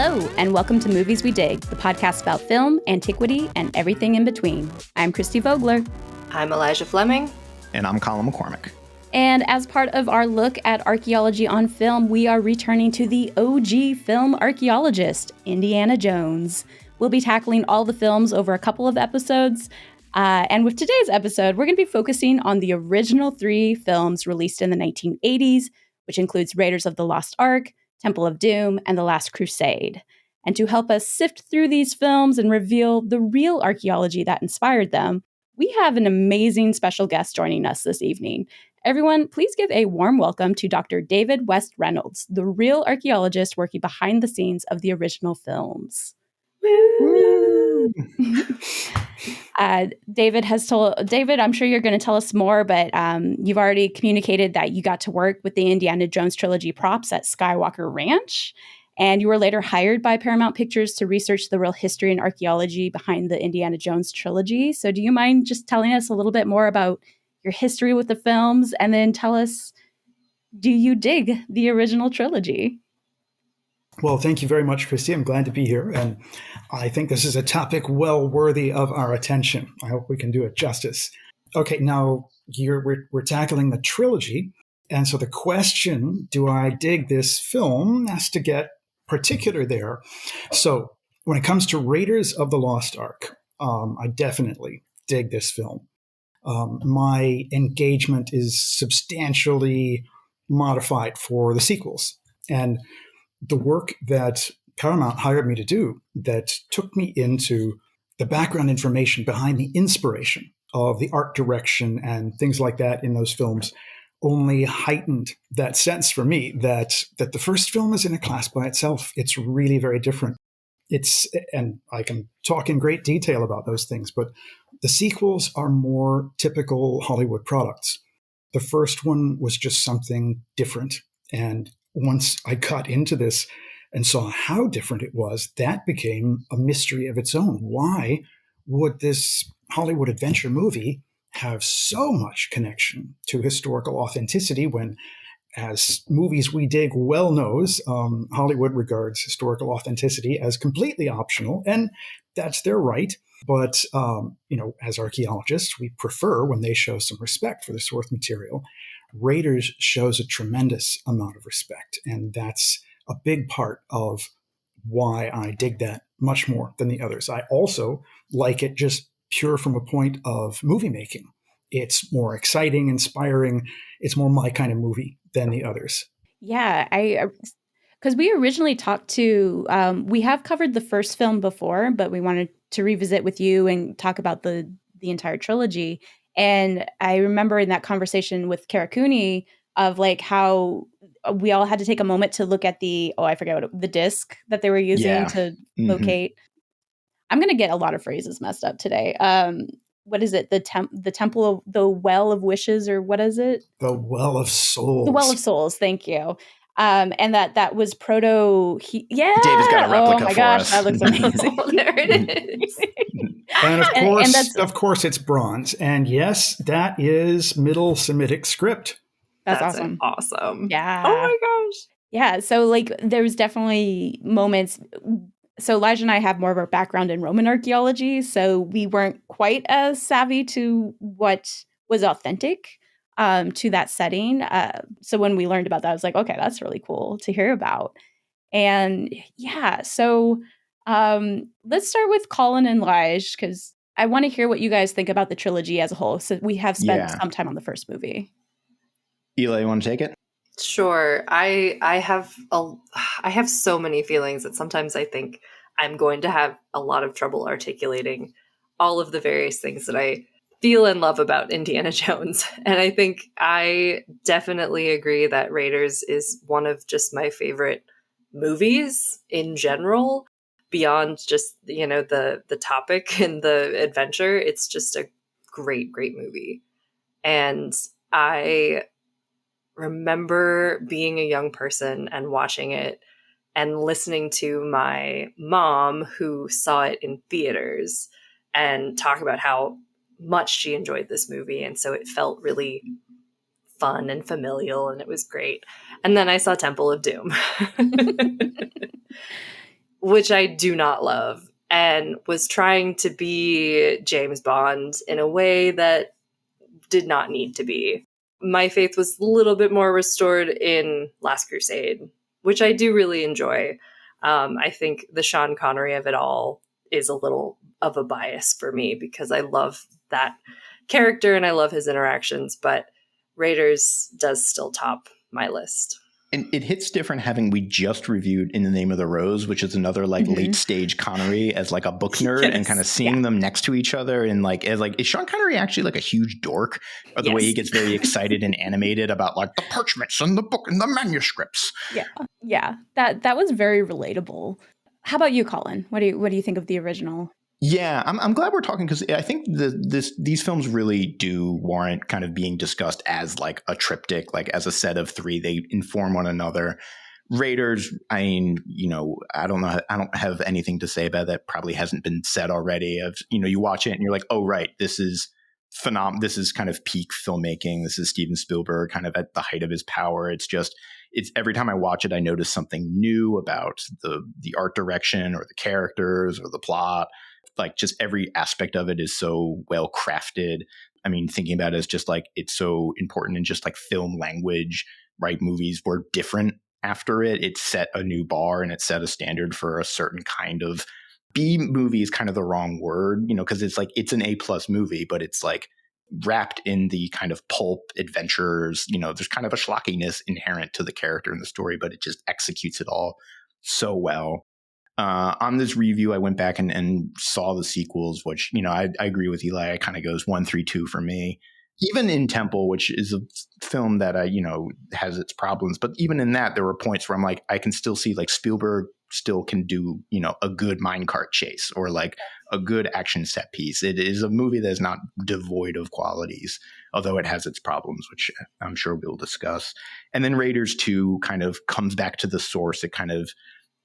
Hello, and welcome to Movies We Dig, the podcast about film, antiquity, and everything in between. I'm Christy Vogler. I'm Elijah Fleming. And I'm Colin McCormick. And as part of our look at archaeology on film, we are returning to the OG film archaeologist, Indiana Jones. We'll be tackling all the films over a couple of episodes. And with today's episode, we're going to be focusing on the original 3 films released in the 1980s, which includes Raiders of the Lost Ark, Temple of Doom, and The Last Crusade. And to help us sift through these films and reveal the real archaeology that inspired them, we have an amazing special guest joining us this evening. Everyone, please give a warm welcome to Dr. David West Reynolds, the real archaeologist working behind the scenes of the original films. David, I'm sure you're going to tell us more, but you've already communicated that you got to work with the Indiana Jones trilogy props at Skywalker Ranch, and you were later hired by Paramount Pictures to research the real history and archaeology behind the Indiana Jones trilogy. So do you mind just telling us a little bit more about your history with the films, and then tell us, do you dig the original trilogy? Well, thank you very much, Christy. I'm glad to be here. And I think this is a topic well worthy of our attention. I hope we can do it justice. Okay, now we're tackling the trilogy. And so the question, do I dig this film, has to get particular there. So when it comes to Raiders of the Lost Ark, I definitely dig this film. My engagement is substantially modified for the sequels. And the work that Paramount hired me to do that took me into the background information behind the inspiration of the art direction and things like that in those films only heightened that sense for me that the first film is in a class by itself. It's really very different. And I can talk in great detail about those things, but the sequels are more typical Hollywood products. The first one was just something different. And once I got into this and saw how different it was, that became a mystery of its own. Why would this Hollywood adventure movie have so much connection to historical authenticity when, as Movies We Dig well knows, Hollywood regards historical authenticity as completely optional, and that's their right. But, as archaeologists, we prefer when they show some respect for the source material. Raiders shows a tremendous amount of respect, and that's a big part of why I dig that much more than the others. I also like it just pure from a point of movie making. It's more exciting, inspiring. It's more my kind of movie than the others. Yeah, because we originally talked to, we have covered the first film before, but we wanted to revisit with you and talk about the entire trilogy. And I remember in that conversation with Karakuni of like how we all had to take a moment to look at the disc that they were using to locate. I'm going to get a lot of phrases messed up today. What is it? The temple of the well of wishes, or what is it? The well of souls. The well of souls. Thank you. And that was proto. David's got a replica oh my for gosh, us. that looks amazing. There it is. And of course, it's bronze. And yes, that is Middle Semitic script. That's awesome. Awesome. Yeah. Oh my gosh. Yeah. So like, there's definitely moments. So Elijah and I have more of our background in Roman archaeology, so we weren't quite as savvy to what was authentic to that setting. So when we learned about that, I was like, okay, that's really cool to hear about. And yeah, so let's start with Colin and Lige, because I want to hear what you guys think about the trilogy as a whole. So we have spent some time on the first movie. Eli, you want to take it? Sure. I have so many feelings that sometimes I think I'm going to have a lot of trouble articulating all of the various things that I feel and love about Indiana Jones. And I think I definitely agree that Raiders is one of just my favorite movies in general, beyond just, the topic and the adventure. It's just a great, great movie. And I remember being a young person and watching it and listening to my mom, who saw it in theaters, and talk about how much she enjoyed this movie. And so it felt really fun and familial, and it was great. And then I saw Temple of Doom. which I do not love, and was trying to be James Bond in a way that did not need to be. My faith was a little bit more restored in Last Crusade, which I do really enjoy. I think the Sean Connery of it all is a little of a bias for me because I love that character and I love his interactions, but Raiders does still top my list. And it hits different having we just reviewed In the Name of the Rose, which is another like late stage Connery as like a book nerd, and kind of seeing them next to each other and like as like, is Sean Connery actually like a huge dork? Or the way he gets very excited and animated about like the parchments and the book and the manuscripts. Yeah. That was very relatable. How about you, Colin? What do you think of the original? Yeah, I'm glad we're talking because I think these films really do warrant kind of being discussed as like a triptych, like as a set of three. They inform one another. Raiders, I mean, I don't know. I don't have anything to say about that. Probably hasn't been said already. You watch it and you're like, oh, right, this is phenomenal. This is kind of peak filmmaking. This is Steven Spielberg kind of at the height of his power. It's every time I watch it, I notice something new about the art direction or the characters or the plot. Like just every aspect of it is so well crafted. I mean, thinking about it as just like it's so important in just like film language, right? Movies were different after it. It set a new bar and it set a standard for a certain kind of B movie is kind of the wrong word, because it's like it's an A+ movie, but it's like wrapped in the kind of pulp adventures. There's kind of a schlockiness inherent to the character and the story, but it just executes it all so well. On this review, I went back and saw the sequels, which, I agree with Eli. It kind of goes 1, 3, 2 for me. Even in Temple, which is a film that, has its problems. But even in that, there were points where I'm like, I can still see like Spielberg still can do, a good minecart chase or like a good action set piece. It is a movie that is not devoid of qualities, although it has its problems, which I'm sure we'll discuss. And then Raiders 2 kind of comes back to the source. It kind of,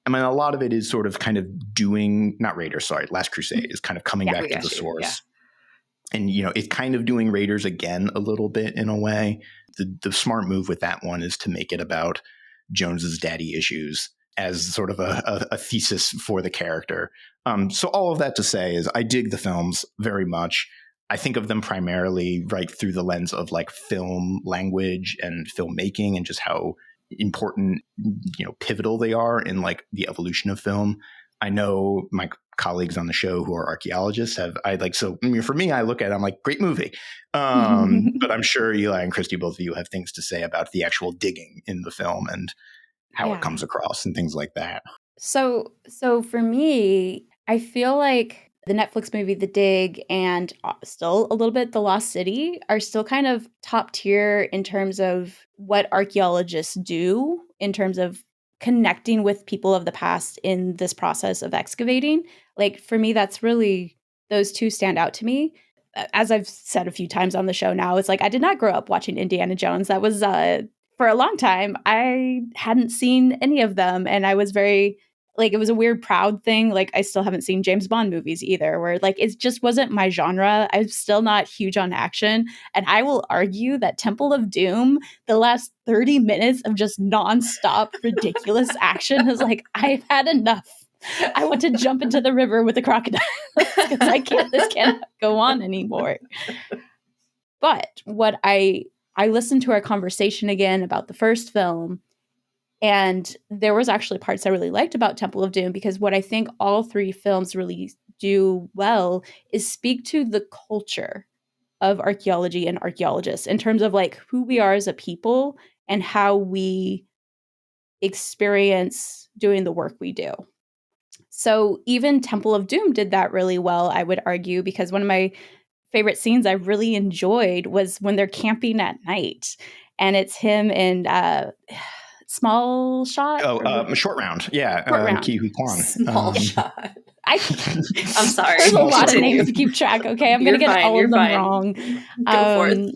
a lot of it is sort of kind of doing, not Raiders, sorry, Last Crusade is kind of coming back to the source. Yeah. And, it's kind of doing Raiders again a little bit in a way. The smart move with that one is to make it about Jones's daddy issues as sort of a thesis for the character. So all of that to say is I dig the films very much. I think of them primarily right through the lens of like film language and filmmaking and just how important, pivotal they are in like the evolution of film. I know my colleagues on the show who are archaeologists for me, I look at it, I'm like, great movie. But I'm sure Eli and Christy, both of you have things to say about the actual digging in the film and how it comes across and things like that. So for me, I feel like the Netflix movie The Dig and still a little bit The Lost City are still kind of top tier in terms of what archaeologists do in terms of connecting with people of the past in this process of excavating. Like for me, that's really, those two stand out to me. As I've said a few times on the show now, it's like I did not grow up watching Indiana Jones. That was for a long time, I hadn't seen any of them. And I was very, like, it was a weird proud thing. Like, I still haven't seen James Bond movies either, where like, it just wasn't my genre. I'm still not huge on action. And I will argue that Temple of Doom, the last 30 minutes of just nonstop ridiculous action is like, I've had enough. I want to jump into the river with a crocodile because this can't go on anymore. But what I listened to our conversation again about the first film, and there was actually parts I really liked about Temple of Doom, because what I think all three films really do well is speak to the culture of archaeology and archaeologists in terms of like who we are as a people and how we experience doing the work we do. So even Temple of Doom did that really well, I would argue, because one of my favorite scenes I really enjoyed was when they're camping at night, and it's him and Small Shot. Short Round. Yeah. Short Round. Ke Huy Quan. Small Shot. I'm sorry. There's a lot of names to keep track. Okay, I'm going to get all of them wrong. Go for it.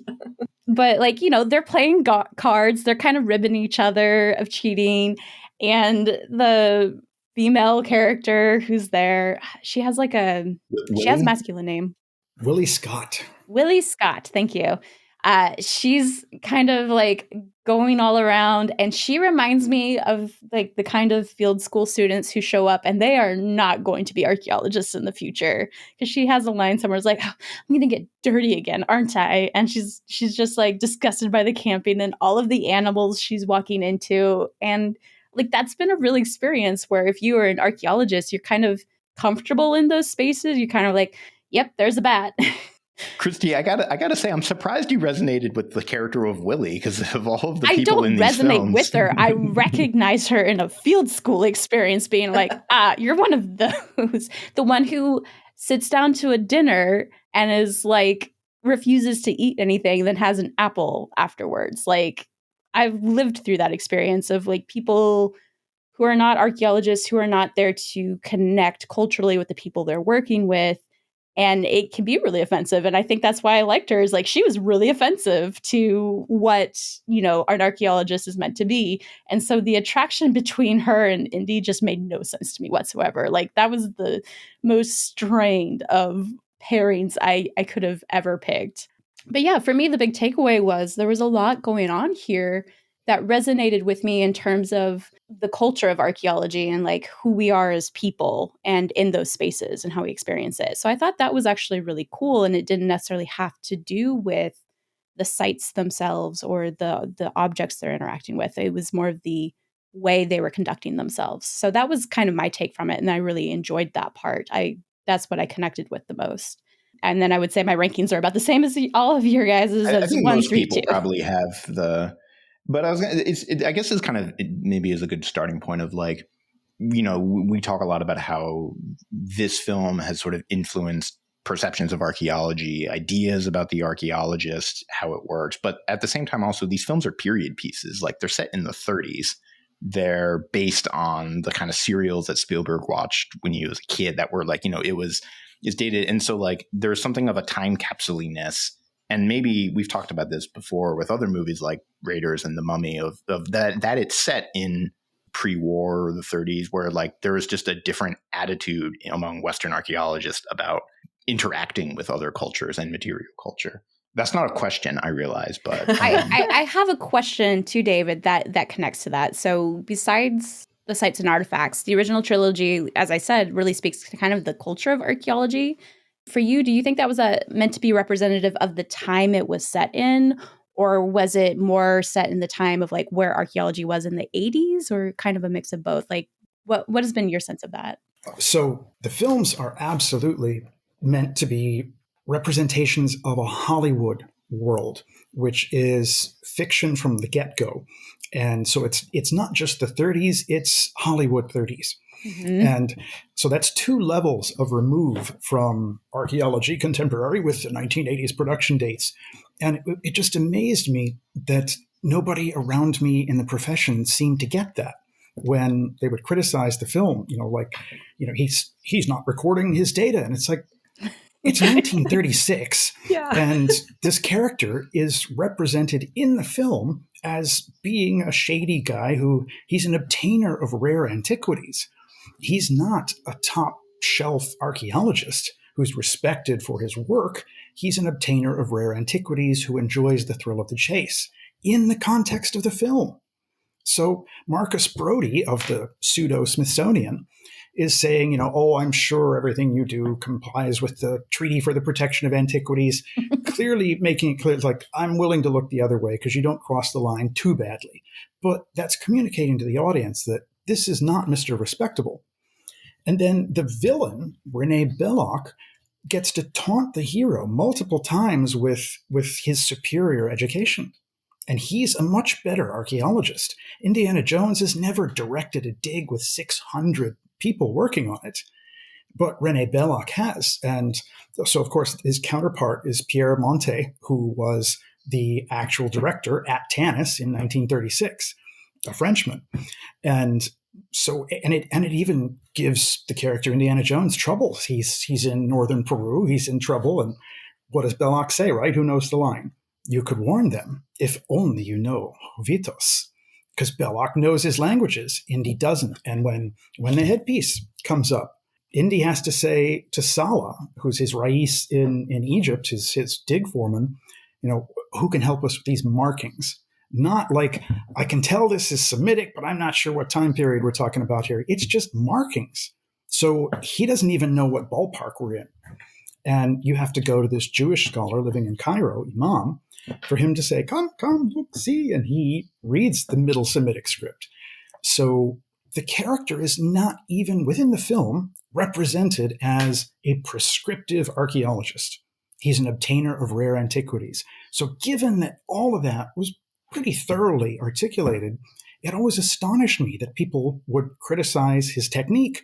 But like, they're playing cards. They're kind of ribbing each other of cheating. And the female character who's there, she has like she has a masculine name. Willie Scott. Willie Scott. Thank you. She's kind of like going all around, and she reminds me of like the kind of field school students who show up and they are not going to be archaeologists in the future, because she has a line somewhere, it's like, oh, I'm gonna get dirty again, aren't I? And she's just like disgusted by the camping and all of the animals she's walking into. And like that's been a real experience where if you are an archaeologist, you're kind of comfortable in those spaces. You're kind of like, yep, there's a bat. Christy, I gotta say, I'm surprised you resonated with the character of Willie, because of all of the people in these films. I don't resonate with her. I recognize her in a field school experience, being like, you're one of those, the one who sits down to a dinner and is like refuses to eat anything, then has an apple afterwards. Like, I've lived through that experience of like people who are not archaeologists, who are not there to connect culturally with the people they're working with. And it can be really offensive. And I think that's why I liked her, is like she was really offensive to what, you know, an archaeologist is meant to be. And so the attraction between her and Indy just made no sense to me whatsoever. Like that was the most strained of pairings I could have ever picked. But yeah, for me, the big takeaway was there was a lot going on here that resonated with me in terms of the culture of archaeology and like who we are as people and in those spaces and how we experience it. So I thought that was actually really cool. And it didn't necessarily have to do with the sites themselves or the objects they're interacting with. It was more of the way they were conducting themselves. So that was kind of my take from it. And I really enjoyed that part. That's what I connected with the most. And then I would say my rankings are about the same as all of your guys' as I think 1, most 3, people 2. probably have the. But I was gonna, I guess it's kind of, it maybe is a good starting point of like, you know, we talk a lot about how this film has sort of influenced perceptions of archaeology, ideas about the archaeologist, how it works. But at the same time, also, these films are period pieces. Like they're set in the 30s. They're based on the kind of serials that Spielberg watched when he was a kid that were like, you know, it's dated. And so like there's something of a time capsuliness. And maybe we've talked about this before with other movies like Raiders and The Mummy of that it's set in pre-war or the 30s, where like there is just a different attitude among Western archaeologists about interacting with other cultures and material culture. That's not a question, I realize, but I have a question to David that connects to that. So besides the sites and artifacts, the original trilogy, as I said, really speaks to kind of the culture of archaeology. For you, do you think that was meant to be representative of the time it was set in? Or was it more set in the time of like where archaeology was in the 80s, or kind of a mix of both? Like what has been your sense of that? So the films are absolutely meant to be representations of a Hollywood world, which is fiction from the get-go. And so it's not just the 30s, it's Hollywood 30s. Mm-hmm. And so that's 2 levels of remove from archaeology contemporary with the 1980s production dates. And it just amazed me that nobody around me in the profession seemed to get that when they would criticize the film, he's not recording his data. And it's like, it's 1936. Yeah. And this character is represented in the film as being a shady guy he's an obtainer of rare antiquities. He's not a top shelf archaeologist who's respected for his work. He's an obtainer of rare antiquities who enjoys the thrill of the chase in the context of the film. So Marcus Brody of the pseudo-Smithsonian is saying, I'm sure everything you do complies with the Treaty for the Protection of Antiquities, clearly making it clear, like, I'm willing to look the other way because you don't cross the line too badly. But that's communicating to the audience that this is not Mr. Respectable. And then the villain, Rene Belloc, gets to taunt the hero multiple times with his superior education. And he's a much better archaeologist. Indiana Jones has never directed a dig with 600 people working on it, but Rene Belloc has. And so, of course, his counterpart is Pierre Montet, who was the actual director at Tanis in 1936, a Frenchman. And so, and it even gives the character Indiana Jones trouble. He's in northern Peru. He's in trouble. And what does Belloc say, right? Who knows the line? You could warn them if only you know Vitos. Because Belloc knows his languages, Indy doesn't. And when the headpiece comes up, Indy has to say to Salah, who's his rais in Egypt, his dig foreman, who can help us with these markings? Not like, I can tell this is Semitic, but I'm not sure what time period we're talking about here. It's just markings. So he doesn't even know what ballpark we're in. And you have to go to this Jewish scholar living in Cairo, Imam, for him to say, come, look, see. And he reads the Middle Semitic script. So the character is not even within the film represented as a prescriptive archaeologist. He's an obtainer of rare antiquities. So given that all of that was pretty thoroughly articulated, it always astonished me that people would criticize his technique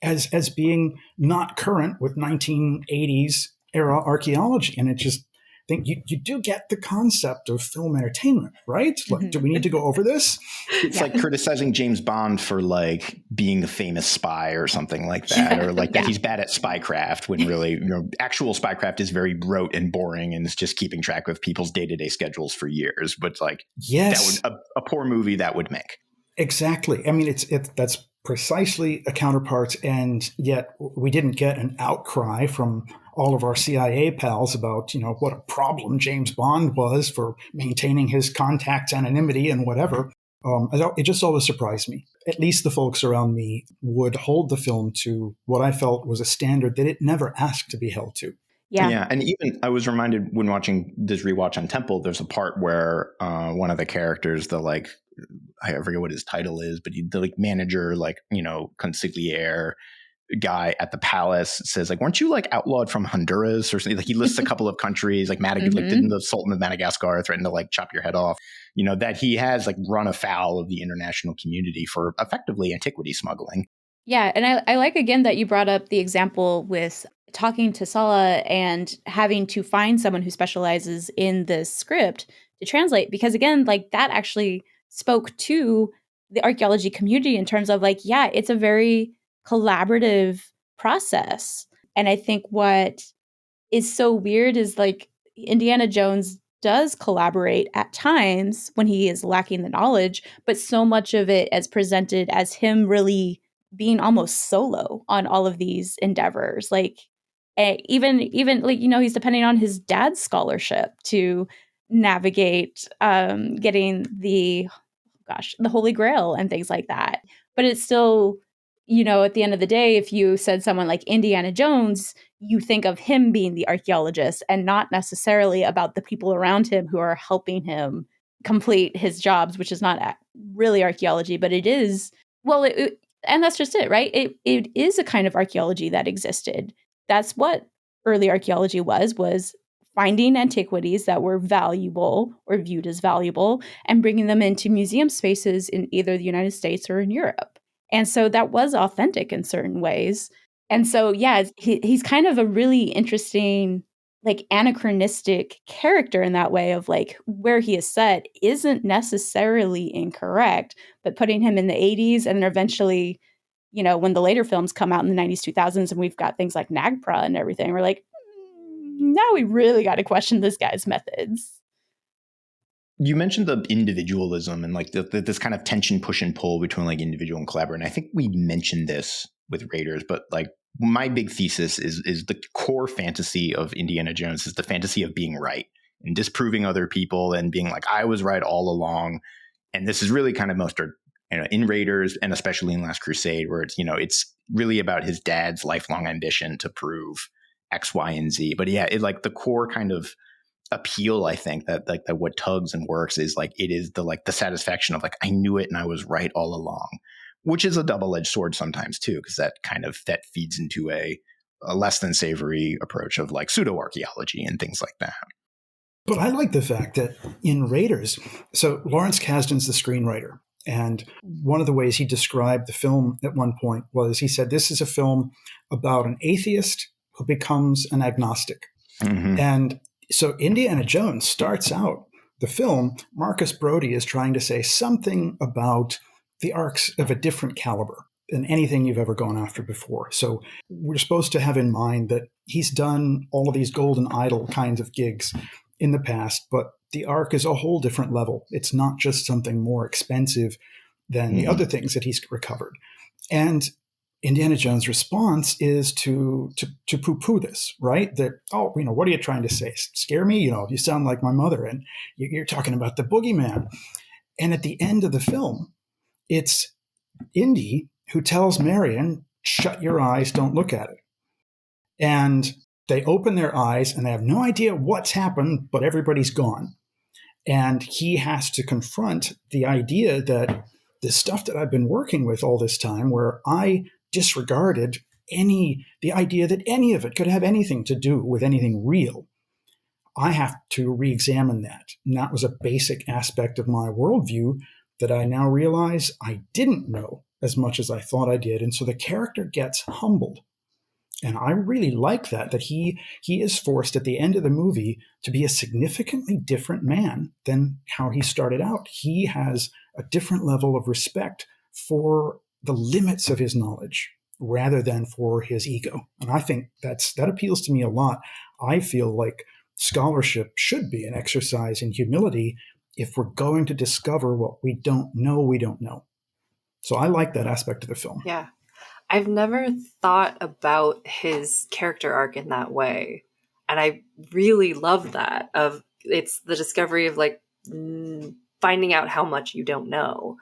as being not current with 1980s era archaeology. And it just think you do get the concept of film entertainment, right? Like, do we need to go over this? It's like criticizing James Bond for like being a famous spy or something like that, or like that he's bad at spycraft when really, actual spycraft is very rote and boring and it's just keeping track of people's day-to-day schedules for years. But like, that would a poor movie that would make. Exactly. I mean, that's precisely a counterpart, and yet we didn't get an outcry from all of our CIA pals about, what a problem James Bond was for maintaining his contact's anonymity and whatever. It just always surprised me. At least the folks around me would hold the film to what I felt was a standard that it never asked to be held to. Yeah. And even I was reminded when watching this rewatch on Temple, there's a part where one of the characters, I forget what his title is, but the manager, consigliere guy at the palace says, like, weren't you like outlawed from Honduras or something? Like he lists a couple of countries, like didn't the Sultan of Madagascar threaten to like chop your head off? That he has like run afoul of the international community for effectively antiquity smuggling. Yeah. And I like, again, that you brought up the example with talking to Salah and having to find someone who specializes in this script to translate, because again, like that actually spoke to the archaeology community in terms of like, it's a very collaborative process. And I think what is so weird is like Indiana Jones does collaborate at times when he is lacking the knowledge, but so much of it is presented as him really being almost solo on all of these endeavors. Like even like, he's depending on his dad's scholarship to navigate getting the Holy Grail and things like that. But it's still, at the end of the day, if you said someone like Indiana Jones, you think of him being the archaeologist and not necessarily about the people around him who are helping him complete his jobs, which is not really archaeology, but it is, and that's just it, right? It is a kind of archaeology that existed. That's what early archaeology was finding antiquities that were valuable or viewed as valuable and bringing them into museum spaces in either the United States or in Europe. And so that was authentic in certain ways. And so, he's kind of a really interesting, like anachronistic character in that way of like where he is set isn't necessarily incorrect, but putting him in the 80s and then eventually, when the later films come out in the 90s, 2000s, and we've got things like NAGPRA and everything, we're like, now we really got to question this guy's methods. You mentioned the individualism and like this kind of tension, push and pull between like individual and collaborative. And I think we mentioned this with Raiders, but like my big thesis is the core fantasy of Indiana Jones is the fantasy of being right and disproving other people and being like, I was right all along. And this is really kind of most in Raiders and especially in Last Crusade, where it's, it's really about his dad's lifelong ambition to prove X, Y, and Z. But it like the core kind of appeal, I think that what tugs and works is like, it is the satisfaction of like, I knew it and I was right all along, which is a double-edged sword sometimes too, because that feeds into a less than savory approach of like pseudo archaeology and things like that. But I like the fact that in Raiders, so Lawrence Kasdan's the screenwriter. And one of the ways he described the film at one point was he said, this is a film about an atheist who becomes an agnostic. Mm-hmm. And so Indiana Jones starts out the film, Marcus Brody is trying to say something about the arcs of a different caliber than anything you've ever gone after before. So we're supposed to have in mind that he's done all of these golden idol kinds of gigs in the past, but the Ark is a whole different level. It's not just something more expensive than the other things that he's recovered. And Indiana Jones' response is to poo-poo this, right? That, oh, what are you trying to say? Scare me? You sound like my mother, and you're talking about the boogeyman. And at the end of the film, it's Indy who tells Marion, shut your eyes, don't look at it. And they open their eyes and they have no idea what's happened, but everybody's gone. And he has to confront the idea that this stuff that I've been working with all this time, where I disregarded the idea that any of it could have anything to do with anything real. I have to re-examine that. And that was a basic aspect of my worldview that I now realize I didn't know as much as I thought I did. And so the character gets humbled. And I really like that he is forced at the end of the movie to be a significantly different man than how he started out. He has a different level of respect for the limits of his knowledge rather than for his ego. And I think that appeals to me a lot. I feel like scholarship should be an exercise in humility if we're going to discover what we don't know, we don't know. So I like that aspect of the film. Yeah. I've never thought about his character arc in that way. And I really love that. It's the discovery of like finding out how much you don't know,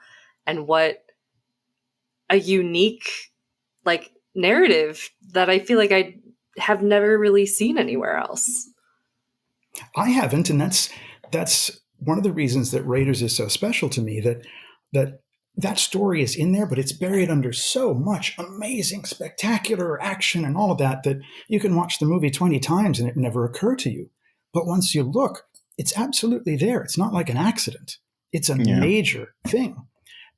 and what a unique like narrative that I feel like I have never really seen anywhere else. I haven't, and that's one of the reasons that Raiders is so special to me, that story is in there, but it's buried under so much amazing, spectacular action and all of that you can watch the movie 20 times and it never occur to you. But once you look, it's absolutely there. It's not like an accident. It's a major thing.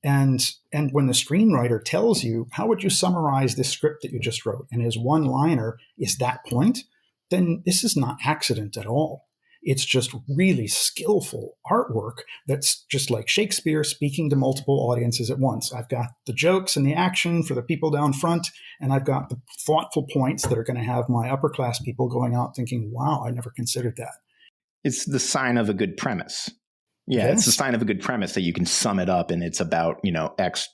And when the screenwriter tells you, how would you summarize this script that you just wrote? And his one-liner is that point, then this is not accident at all. It's just really skillful artwork that's just like Shakespeare speaking to multiple audiences at once. I've got the jokes and the action for the people down front, and I've got the thoughtful points that are going to have my upper class people going out thinking, wow, I never considered that. It's the sign of a good premise. Yeah, Yes. It's the sign of a good premise that you can sum it up and it's about, X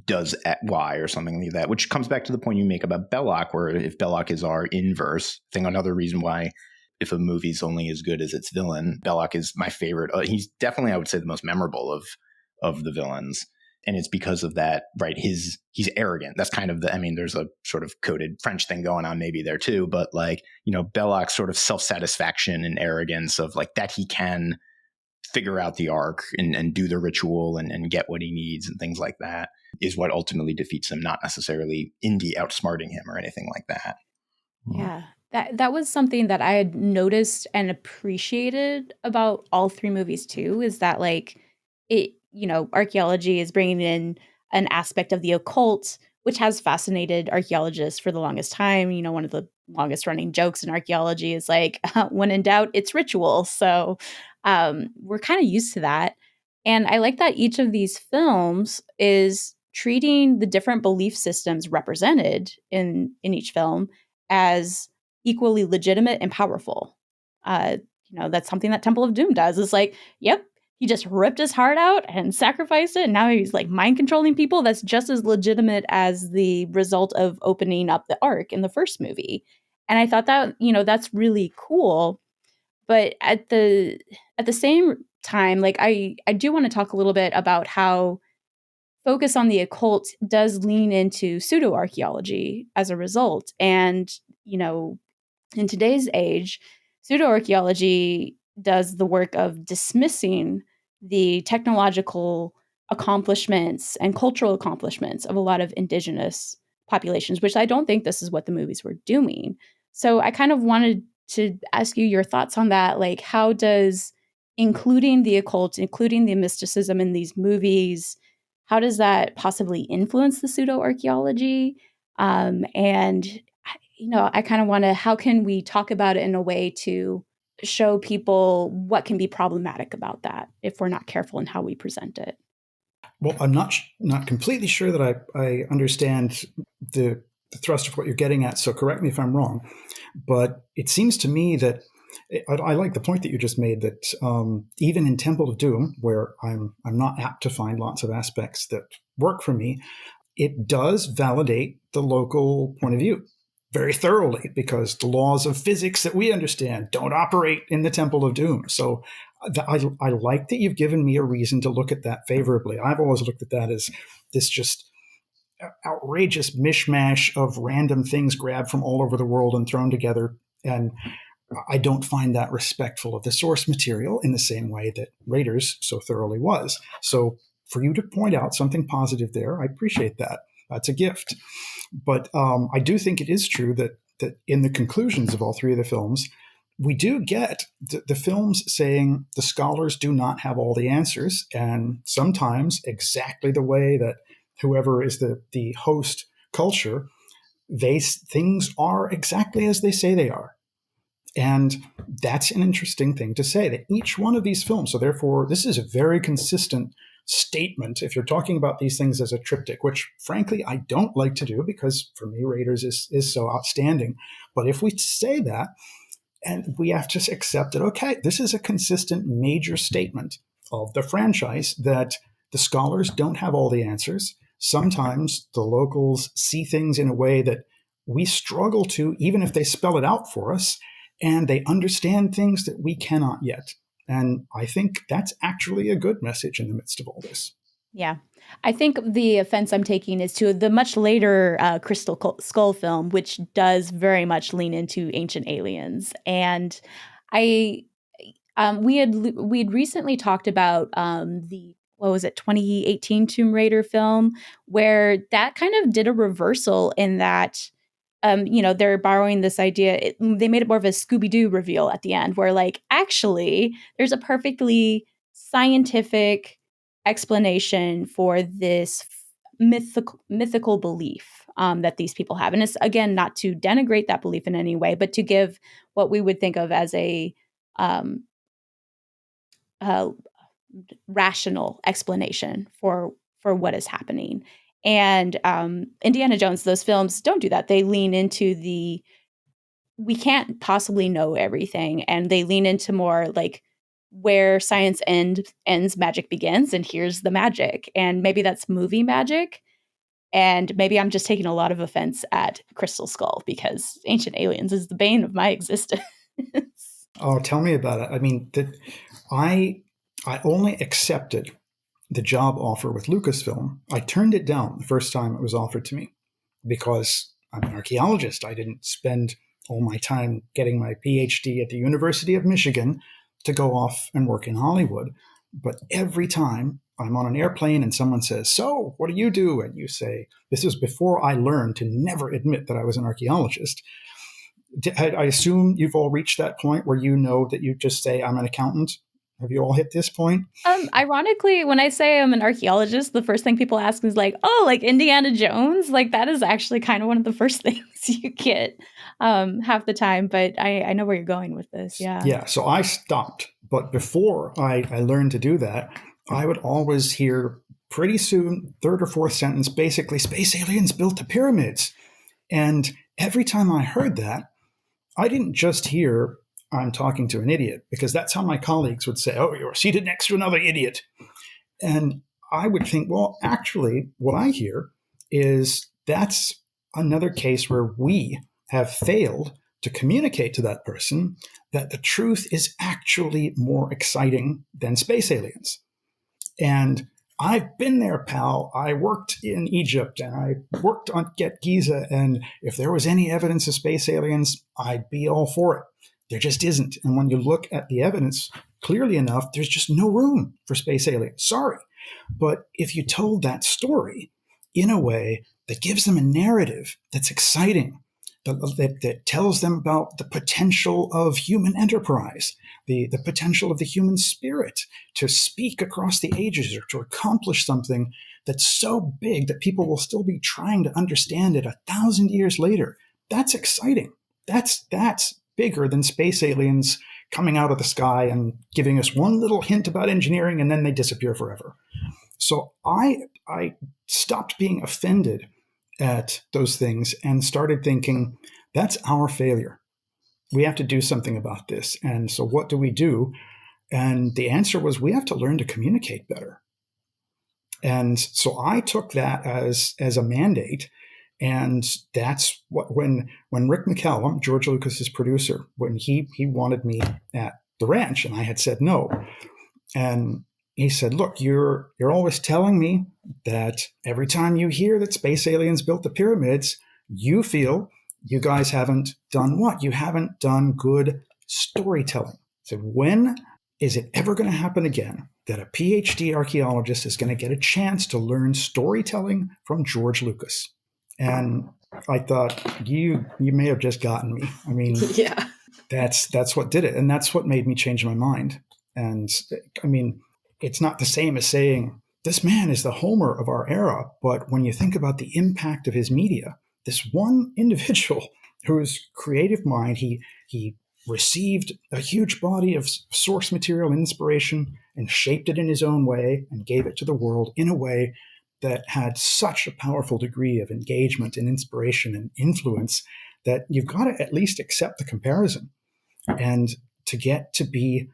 does Y or something like that, which comes back to the point you make about Belloc, where if Belloc is our inverse, I think another reason why if a movie's only as good as its villain, Belloc is my favorite. He's definitely, I would say, the most memorable of the villains. And it's because of that, right? He's arrogant. That's kind of there's a sort of coded French thing going on maybe there too, but Belloc's sort of self-satisfaction and arrogance of like that he can figure out the arc and do the ritual and get what he needs and things like that is what ultimately defeats him, not necessarily Indy outsmarting him or anything like that. Yeah. That was something that I had noticed and appreciated about all three movies too, is that like it, archaeology is bringing in an aspect of the occult, which has fascinated archaeologists for the longest time. One of the longest running jokes in archaeology is like, when in doubt, it's ritual. So we're kind of used to that. And I like that each of these films is treating the different belief systems represented in each film as equally legitimate and powerful. That's something that Temple of Doom does. It's like, yep, he just ripped his heart out and sacrificed it. And now he's like mind controlling people. That's just as legitimate as the result of opening up the Ark in the first movie. And I thought that, that's really cool. But at the same time, like I do want to talk a little bit about how focus on the occult does lean into pseudo-archaeology as a result. And, in today's age, pseudo-archaeology does the work of dismissing the technological accomplishments and cultural accomplishments of a lot of indigenous populations, which I don't think this is what the movies were doing. So I kind of wanted to ask you your thoughts on that. Like, how does including the occult, including the mysticism in these movies, how does that possibly influence the pseudo-archaeology? I kind of want to, how can we talk about it in a way to show people what can be problematic about that if we're not careful in how we present it? Well, I'm not completely sure that I understand the thrust of what you're getting at, so correct me if I'm wrong. But it seems to me that I like the point that you just made, that even in Temple of Doom, where I'm not apt to find lots of aspects that work for me, it does validate the local point of view very thoroughly, because the laws of physics that we understand don't operate in the Temple of Doom. So I like that you've given me a reason to look at that favorably. I've always looked at that as this just outrageous mishmash of random things grabbed from all over the world and thrown together. And I don't find that respectful of the source material in the same way that Raiders so thoroughly was. So for you to point out something positive there, I appreciate that. That's a gift. But I do think it is true that in the conclusions of all three of the films, we do get the films saying the scholars do not have all the answers, and sometimes exactly the way that whoever is the host culture, things are exactly as they say they are. And that's an interesting thing to say, that each one of these films, so therefore this is a very consistent statement if you're talking about these things as a triptych, which frankly I don't like to do because for me Raiders is so outstanding. But if we say that, and we have to accept that, okay, this is a consistent major statement of the franchise, that the scholars don't have all the answers. Sometimes the locals see things in a way that we struggle to, even if they spell it out for us, and they understand things that we cannot yet. And I think that's actually a good message in the midst of all this. Yeah. I think the offense I'm taking is to the much later Crystal Skull film, which does very much lean into ancient aliens. And we'd recently talked about the 2018 Tomb Raider film, where that kind of did a reversal in that, they're borrowing this idea. They made it more of a Scooby-Doo reveal at the end, where like, actually, there's a perfectly scientific explanation for this mythical belief that these people have. And it's, again, not to denigrate that belief in any way, but to give what we would think of as a rational explanation for what is happening. And Indiana Jones, those films don't do that. They lean into we can't possibly know everything. And they lean into more like, where science ends, magic begins, and here's the magic. And maybe that's movie magic. And maybe I'm just taking a lot of offense at Crystal Skull, because Ancient Aliens is the bane of my existence. Oh, tell me about it. I mean, I only accepted the job offer with Lucasfilm. I turned it down the first time it was offered to me because I'm an archaeologist. I didn't spend all my time getting my PhD at the University of Michigan to go off and work in Hollywood. But every time I'm on an airplane and someone says, "So, what do you do?" And you say, this is before I learned to never admit that I was an archaeologist. I assume you've all reached that point where you know that you just say, "I'm an accountant." Have you all hit this point? Ironically, when I say I'm an archaeologist, the first thing people ask is like, "Oh, like Indiana Jones?" Like that is actually kind of one of the first things you get half the time. But I know where you're going with this. Yeah. Yeah. So I stopped. But before I learned to do that, I would always hear pretty soon, third or fourth sentence, basically, space aliens built the pyramids. And every time I heard that, I didn't just hear, "I'm talking to an idiot," because that's how my colleagues would say, "Oh, you're seated next to another idiot." And I would think, well, actually, what I hear is that's another case where we have failed to communicate to that person that the truth is actually more exciting than space aliens. And I've been there, pal. I worked in Egypt and I worked on Get Giza. And if there was any evidence of space aliens, I'd be all for it. There just isn't. And when you look at the evidence clearly enough, there's just no room for space aliens. Sorry. But if you told that story in a way that gives them a narrative that's exciting, that tells them about the potential of human enterprise, the potential of the human spirit to speak across the ages or to accomplish something that's so big that people will still be trying to understand it 1,000 years later, that's exciting. That's bigger than space aliens coming out of the sky and giving us one little hint about engineering and then they disappear forever. So I stopped being offended at those things and started thinking, that's our failure. We have to do something about this. And so what do we do? And the answer was, we have to learn to communicate better. And so I took that as a mandate. And that's what, when Rick McCallum, George Lucas's producer, when he wanted me at the ranch, and I had said no. And he said, look, you're always telling me that every time you hear that space aliens built the pyramids, you feel you guys haven't done what? You haven't done good storytelling. So when is it ever going to happen again that a PhD archaeologist is going to get a chance to learn storytelling from George Lucas? And I thought, you may have just gotten me. I mean, Yeah. that's what did it. And that's what made me change my mind. And I mean, it's not the same as saying, this man is the Homer of our era. But when you think about the impact of his media, this one individual whose creative mind, he received a huge body of source material and inspiration and shaped it in his own way and gave it to the world in a way that had such a powerful degree of engagement and inspiration and influence that you've got to at least accept the comparison. And to get to be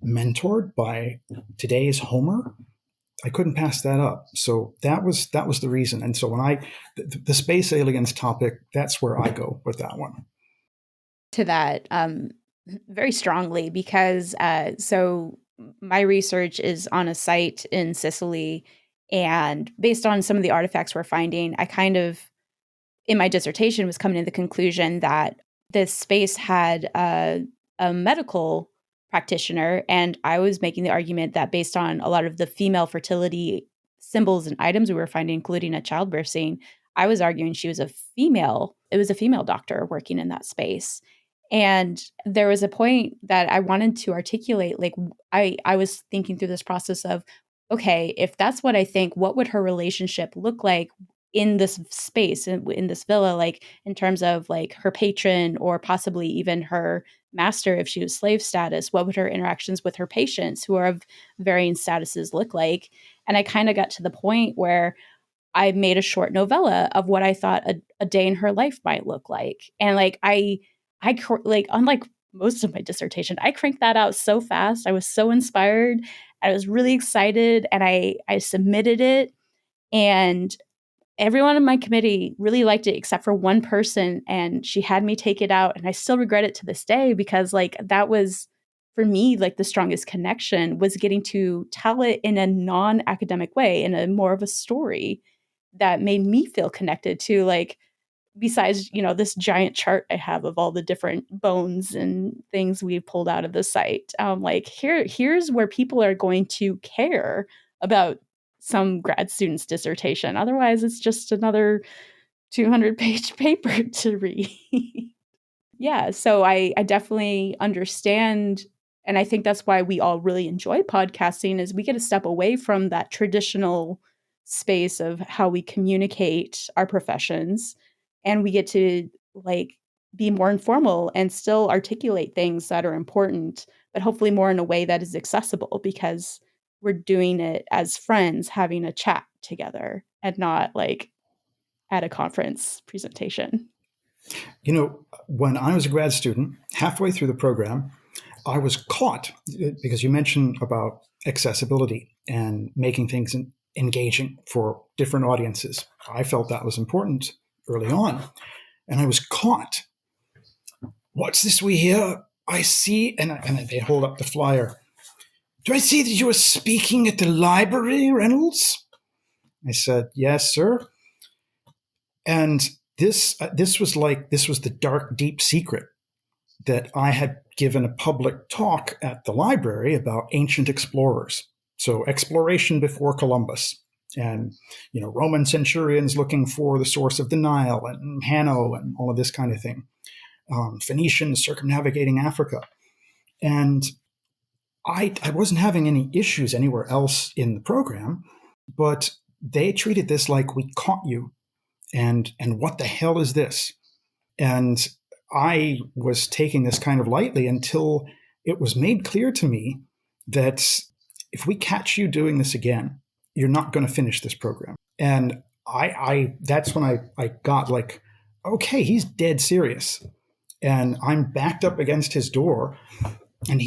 mentored by today's Homer, I couldn't pass that up. So that was the reason. And so when the space aliens topic, that's where I go with that one. To that very strongly, because so my research is on a site in Sicily, and based on some of the artifacts we're finding, I kind of, in my dissertation, was coming to the conclusion that this space had a medical practitioner, and I was making the argument that based on a lot of the female fertility symbols and items we were finding, including a childbirth scene, I was arguing she was a female. It was a female doctor working in that space. And there was a point that I wanted to articulate, like I was thinking through this process of, okay, if that's what I think, what would her relationship look like in this space, in this villa, like in terms of like her patron or possibly even her master, if she was slave status, what would her interactions with her patients who are of varying statuses look like? And I kind of got to the point where I made a short novella of what I thought a day in her life might look like. And like, like, unlike most of my dissertation, I cranked that out so fast. I was so inspired. I was really excited, and I submitted it, and everyone in my committee really liked it except for one person, and she had me take it out, and I still regret it to this day, because like that was for me like the strongest connection was getting to tell it in a non-academic way, in a more of a story that made me feel connected to, like, besides, this giant chart I have of all the different bones and things we pulled out of the site. Like here's where people are going to care about some grad student's dissertation. Otherwise, it's just another 200-page paper to read. Yeah, so I definitely understand, and I think that's why we all really enjoy podcasting, is we get to step away from that traditional space of how we communicate our professions, and we get to like be more informal and still articulate things that are important, but hopefully more in a way that is accessible, because we're doing it as friends having a chat together and not like at a conference presentation. When I was a grad student, halfway through the program, I was caught, because you mentioned about accessibility and making things engaging for different audiences. I felt that was important early on. And I was caught. What's this we hear? I see, and they hold up the flyer. Do I see that you are speaking at the library, Reynolds? I said, yes, sir. And this was the dark, deep secret that I had given a public talk at the library about ancient explorers. So exploration before Columbus, and Roman centurions looking for the source of the Nile, and Hanno, and all of this kind of thing. Phoenicians circumnavigating Africa, and I wasn't having any issues anywhere else in the program, but they treated this like, we caught you, and what the hell is this? And I was taking this kind of lightly until it was made clear to me that if we catch you doing this again, you're not going to finish this program. And I that's when I got like, okay, he's dead serious. And I'm backed up against his door. And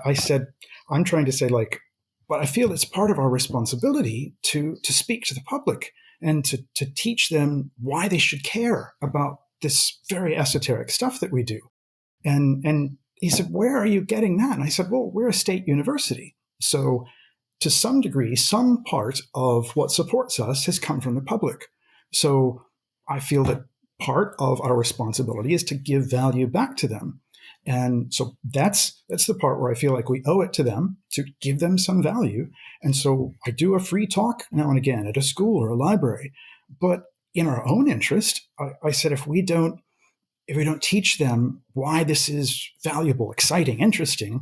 I said, I'm trying to say, like, But I feel it's part of our responsibility to speak to the public and to teach them why they should care about this very esoteric stuff that we do. And he said, where are you getting that? And I said, well, we're a state university. So to some degree, some part of what supports us has come from the public. So I feel that part of our responsibility is to give value back to them. And so that's the part where I feel like we owe it to them to give them some value. And so I do a free talk now and again at a school or a library. But in our own interest, I said, if we don't teach them why this is valuable, exciting, interesting,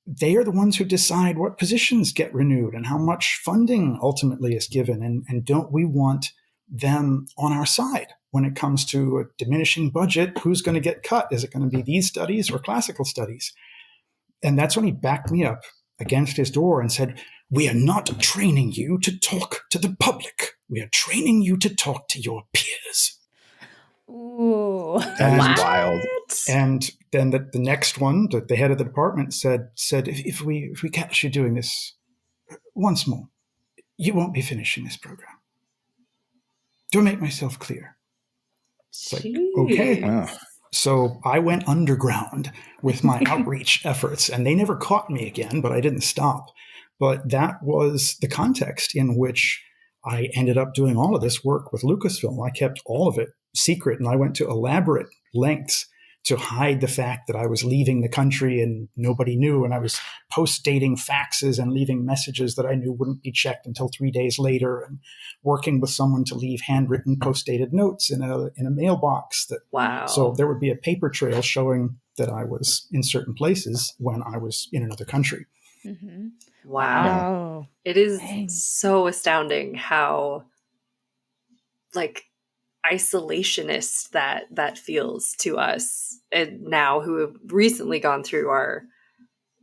they are the ones who decide what positions get renewed and how much funding ultimately is given. And don't we want them on our side when it comes to a diminishing budget? Who's going to get cut? Is it going to be these studies or classical studies? And that's when he backed me up against his door and said, we are not training you to talk to the public. We are training you to talk to your peers. Ooh, that is wild. And then the next one, the head of the department said, if we catch you doing this once more, you won't be finishing this program. Do I make myself clear? It's like, okay. Wow. So I went underground with my outreach efforts, and they never caught me again, but I didn't stop. But that was the context in which I ended up doing all of this work with Lucasfilm. I kept all of it secret, and I went to elaborate lengths to hide the fact that I was leaving the country and nobody knew. And I was post-dating faxes and leaving messages that I knew wouldn't be checked until 3 days later, and working with someone to leave handwritten post-dated notes in a mailbox. Wow. So there would be a paper trail showing that I was in certain places when I was in another country. Mm-hmm. Wow. It is so astounding how isolationist that feels to us, and now who have recently gone through our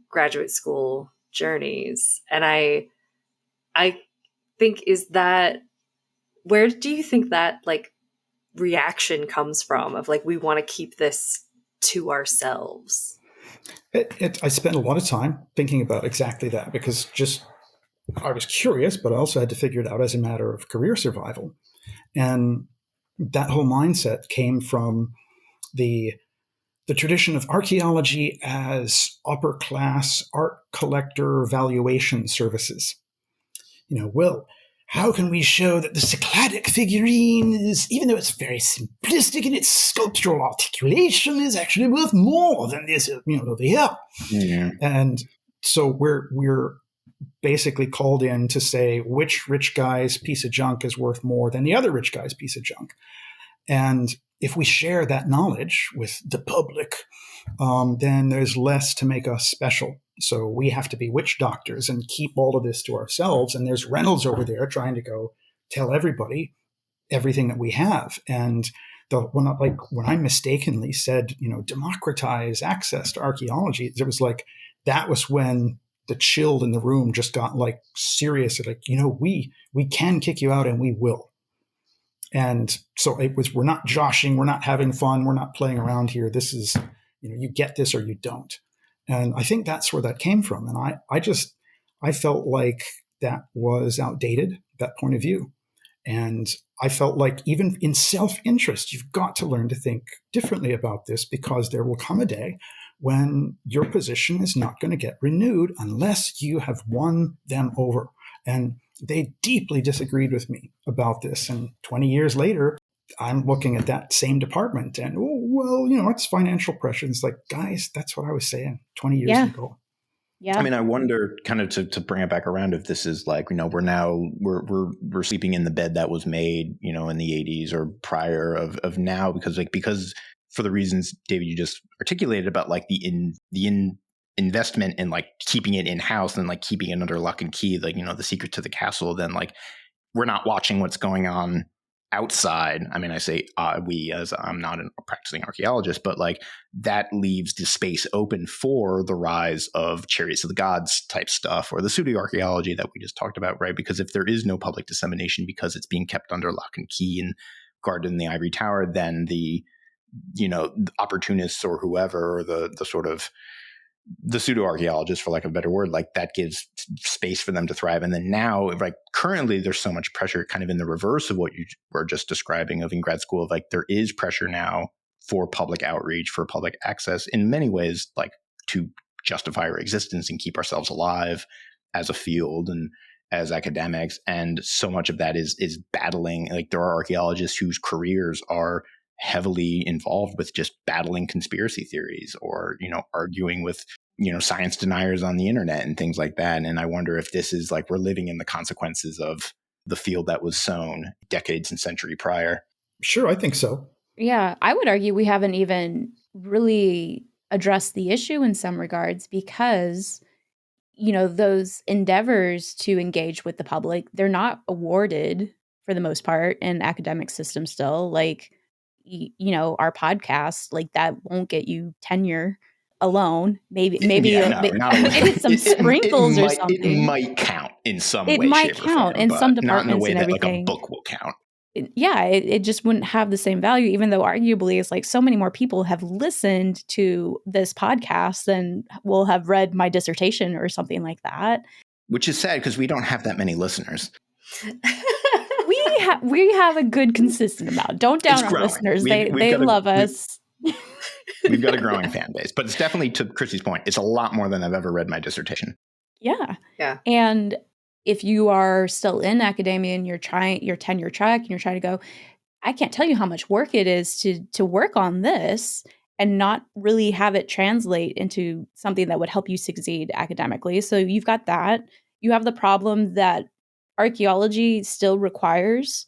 graduate school journeys. And I think, where do you think that reaction comes from of we want to keep this to ourselves? I spent a lot of time thinking about exactly that, because I was curious, but I also had to figure it out as a matter of career survival. And that whole mindset came from the tradition of archaeology as upper class art collector valuation services. Well, how can we show that the Cycladic figurine is, even though it's very simplistic in its sculptural articulation, is actually worth more than this, over here? Yeah. And so we're basically called in to say which rich guy's piece of junk is worth more than the other rich guy's piece of junk. And if we share that knowledge with the public, then there's less to make us special. So we have to be witch doctors and keep all of this to ourselves. And there's Reynolds over there trying to go tell everybody everything that we have. And when I mistakenly said, democratize access to archaeology, it was that was when the chill in the room just got serious. We can kick you out, and we will. And so we're not joshing, we're not having fun, we're not playing around here. This is, you get this or you don't. And I think that's where that came from. And I felt like that was outdated, that point of view. And I felt like even in self-interest, you've got to learn to think differently about this, because there will come a day when your position is not going to get renewed unless you have won them over. And they deeply disagreed with me about this. And 20 years later, I'm looking at that same department and, it's financial pressure. And it's guys, that's what I was saying 20 years ago. Yeah. I mean, I wonder, kind of to bring it back around, if this is we're sleeping in the bed that was made, in the 80s or prior of now, because for the reasons, David, you just articulated about the investment in keeping it in house and keeping it under lock and key, the secret to the castle. Then we're not watching what's going on outside. I mean, I say we, as I'm not a practicing archaeologist, but that leaves the space open for the rise of Chariots of the Gods type stuff, or the pseudo archaeology that we just talked about, right? Because if there is no public dissemination, because it's being kept under lock and key and guarded in the ivory tower, then the opportunists or whoever, or the sort of the pseudo-archaeologists, for lack of a better word, like that gives space for them to thrive. And then now, like currently, there's so much pressure kind of in the reverse of what you were just describing of in grad school. Of like there is pressure now for public outreach, for public access in many ways, like to justify our existence and keep ourselves alive as a field and as academics. And so much of that is battling. Like there are archaeologists whose careers are heavily involved with just battling conspiracy theories or, arguing with, science deniers on the internet and things like that. And I wonder if this is like we're living in the consequences of the field that was sown decades and century prior. Sure, I think so. Yeah, I would argue we haven't even really addressed the issue in some regards because, those endeavors to engage with the public, they're not awarded for the most part in academic systems still. Like, our podcast, like that won't get you tenure alone. Maybe it's some sprinkles or something. It might count in some way. It might count in some departments, not in a way and that everything. like a book will count. It just wouldn't have the same value, even though arguably it's like so many more people have listened to this podcast than will have read my dissertation or something like that. Which is sad because we don't have that many listeners. We have a good consistent amount. Don't down our listeners. They love us. We've got a growing fan base, but it's definitely, to Chrissy's point, it's a lot more than I've ever read my dissertation. Yeah. Yeah. And if you are still in academia and you're tenure track and you're trying to go, I can't tell you how much work it is to work on this and not really have it translate into something that would help you succeed academically. So you've got that. You have the problem that archaeology still requires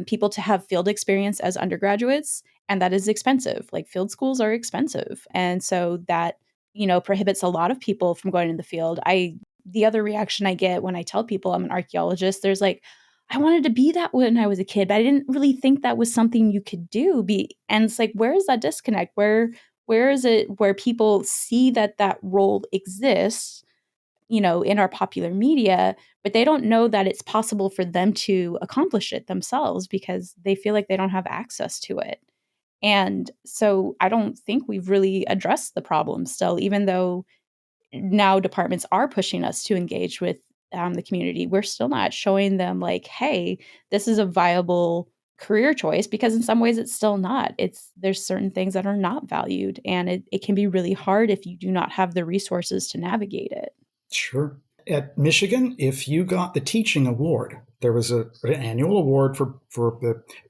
people to have field experience as undergraduates, and that is expensive. Like field schools are expensive. And so that, prohibits a lot of people from going in the field. The other reaction I get when I tell people I'm an archaeologist, there's like, I wanted to be that when I was a kid, but I didn't really think that was something you could do. And it's like, where is that disconnect? Where is it where people see that role exists, in our popular media, but they don't know that it's possible for them to accomplish it themselves because they feel like they don't have access to it. And so I don't think we've really addressed the problem still, even though now departments are pushing us to engage with the community. We're still not showing them like, hey, this is a viable career choice, because in some ways it's still not. There's certain things that are not valued, and it can be really hard if you do not have the resources to navigate it. Sure. At Michigan, if you got the teaching award, there was an annual award for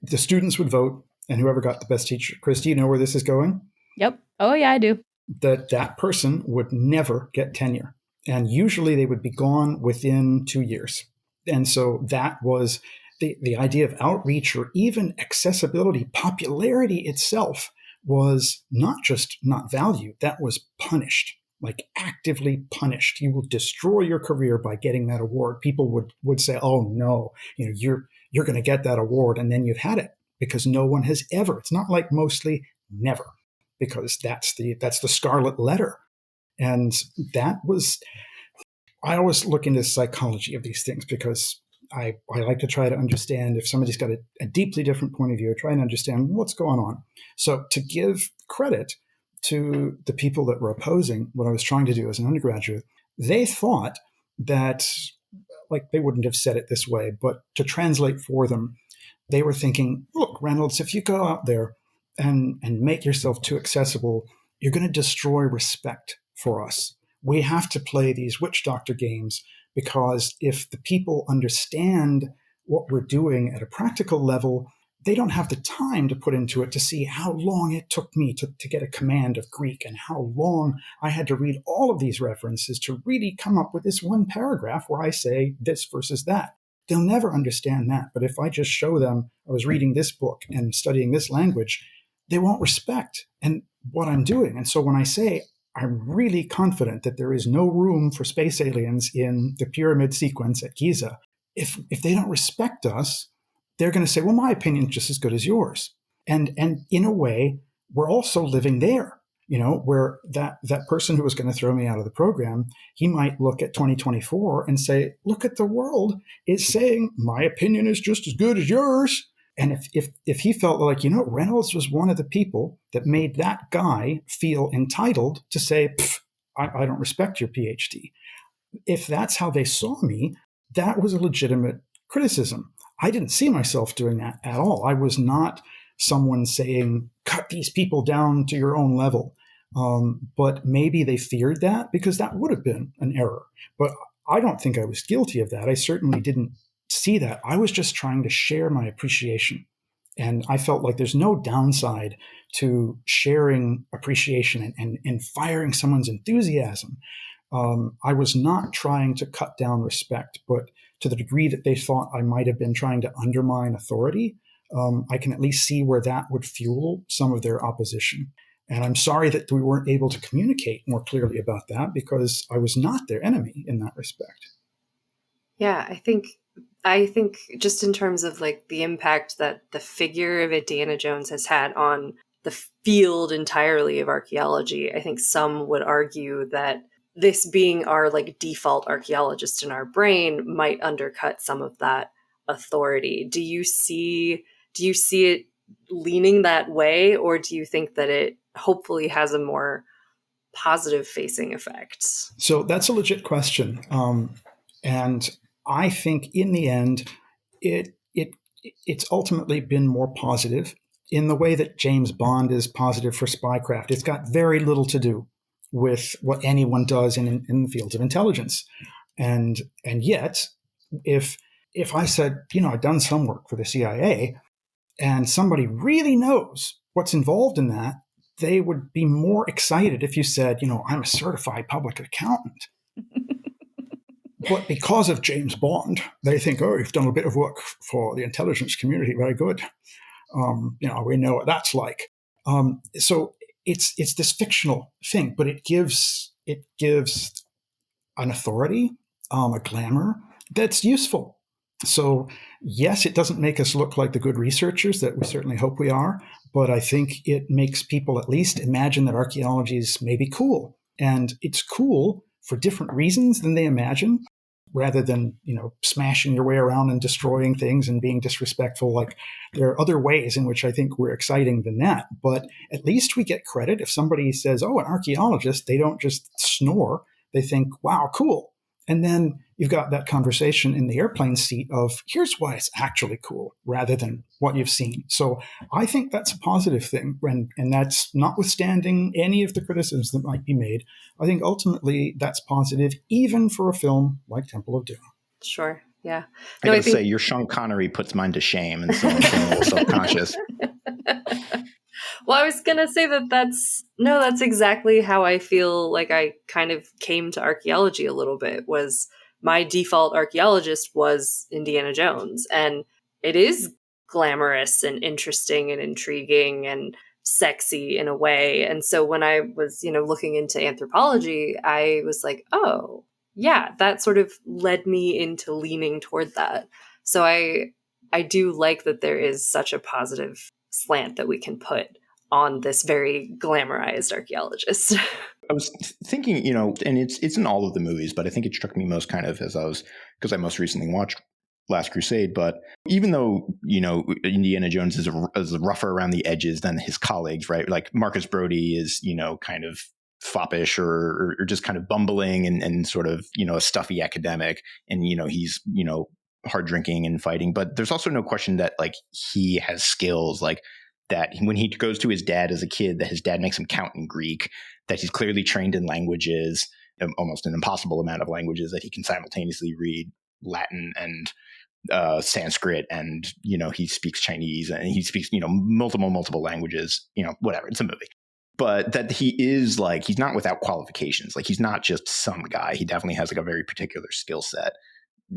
the students would vote, and whoever got the best teacher. Chris, do you know where this is going? Yep. Oh, yeah, I do. That person would never get tenure. And usually they would be gone within 2 years. And so that was the idea of outreach, or even accessibility. Popularity itself was not just not valued, that was punished. Like actively punished. You will destroy your career by getting that award. People would say, "Oh no, you're going to get that award," and then you've had it, because no one has ever. It's not like mostly, never, because that's the scarlet letter, and that was. I always look into the psychology of these things because I like to try to understand if somebody's got a deeply different point of view, try and understand what's going on. So to give credit to the people that were opposing what I was trying to do as an undergraduate, they thought that, like, they wouldn't have said it this way, but to translate for them, they were thinking, look, Reynolds, if you go out there and make yourself too accessible, you're going to destroy respect for us. We have to play these witch doctor games, because if the people understand what we're doing at a practical level, they don't have the time to put into it to see how long it took me to get a command of Greek, and how long I had to read all of these references to really come up with this one paragraph where I say this versus that. They'll never understand that. But if I just show them I was reading this book and studying this language, they won't respect and what I'm doing. And so when I say I'm really confident that there is no room for space aliens in the pyramid sequence at Giza, if they don't respect us, they're going to say, well, my opinion is just as good as yours. And in a way, we're also living there, where that person who was going to throw me out of the program, he might look at 2024 and say, look at the world, it's saying my opinion is just as good as yours. And if he felt like, Reynolds was one of the people that made that guy feel entitled to say, I don't respect your PhD. If that's how they saw me, that was a legitimate criticism. I didn't see myself doing that at all. I was not someone saying, cut these people down to your own level. But maybe they feared that, because that would have been an error. But I don't think I was guilty of that. I certainly didn't see that. I was just trying to share my appreciation. And I felt like there's no downside to sharing appreciation and firing someone's enthusiasm. I was not trying to cut down respect, but to the degree that they thought I might have been trying to undermine authority, I can at least see where that would fuel some of their opposition. And I'm sorry that we weren't able to communicate more clearly about that, because I was not their enemy in that respect. Yeah, I think just in terms of like the impact that the figure of Indiana Jones has had on the field entirely of archaeology, I think some would argue that this being our like default archaeologist in our brain might undercut some of that authority. Do you see it leaning that way, or do you think that it hopefully has a more positive facing effect? So that's a legit question. And I think in the end, it's ultimately been more positive in the way that James Bond is positive for spycraft. It's got very little to do with what anyone does in the fields of intelligence. And yet, if I said, I've done some work for the CIA, and somebody really knows what's involved in that, they would be more excited if you said, I'm a certified public accountant. But because of James Bond, they think, oh, you've done a bit of work for the intelligence community. Very good. We know what that's like. So it's this fictional thing, but it gives an authority, a glamour that's useful. So yes, it doesn't make us look like the good researchers that we certainly hope we are, but I think it makes people at least imagine that archaeology is maybe cool. And it's cool for different reasons than they imagine, rather than, smashing your way around and destroying things and being disrespectful. Like, there are other ways in which I think we're exciting than that. But at least we get credit. If somebody says, oh, an archaeologist, they don't just snore. They think, wow, cool. And then you've got that conversation in the airplane seat of, here's why it's actually cool, rather than what you've seen. So I think that's a positive thing. And that's notwithstanding any of the criticisms that might be made. I think ultimately that's positive, even for a film like Temple of Doom. Sure. Yeah. I gotta say, your Sean Connery puts mine to shame, and so I'm feeling a little self-conscious. Well, I was going to say that's exactly how I feel like I kind of came to archaeology a little bit. Was my default archaeologist was Indiana Jones, and it is glamorous and interesting and intriguing and sexy in a way. And so when I was, looking into anthropology, I was like, oh, yeah, that sort of led me into leaning toward that. So I do like that there is such a positive slant that we can put on this very glamorized archaeologist. I was thinking, and it's in all of the movies, but I think it struck me most kind of because I most recently watched Last Crusade. But even though, Indiana Jones is rougher around the edges than his colleagues, right? Like Marcus Brody is, kind of foppish or just kind of bumbling and sort of, a stuffy academic. And, he's, hard drinking and fighting. But there's also no question that like he has skills like that when he goes to his dad as a kid, that his dad makes him count in Greek, that he's clearly trained in languages, almost an impossible amount of languages, that he can simultaneously read Latin and Sanskrit, and, he speaks Chinese, and he speaks, multiple languages, whatever. It's a movie. But that he is like, he's not without qualifications. Like, he's not just some guy. He definitely has like a very particular skill set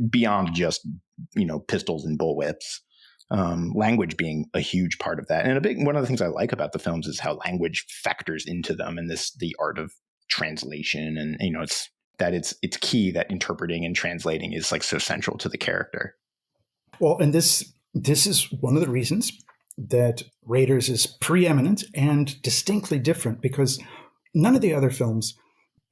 beyond just, pistols and bullwhips. Language being a huge part of that. And one of the things I like about the films is how language factors into them, and the art of translation. And, it's key that interpreting and translating is like so central to the character. Well, and this is one of the reasons that Raiders is preeminent and distinctly different, because none of the other films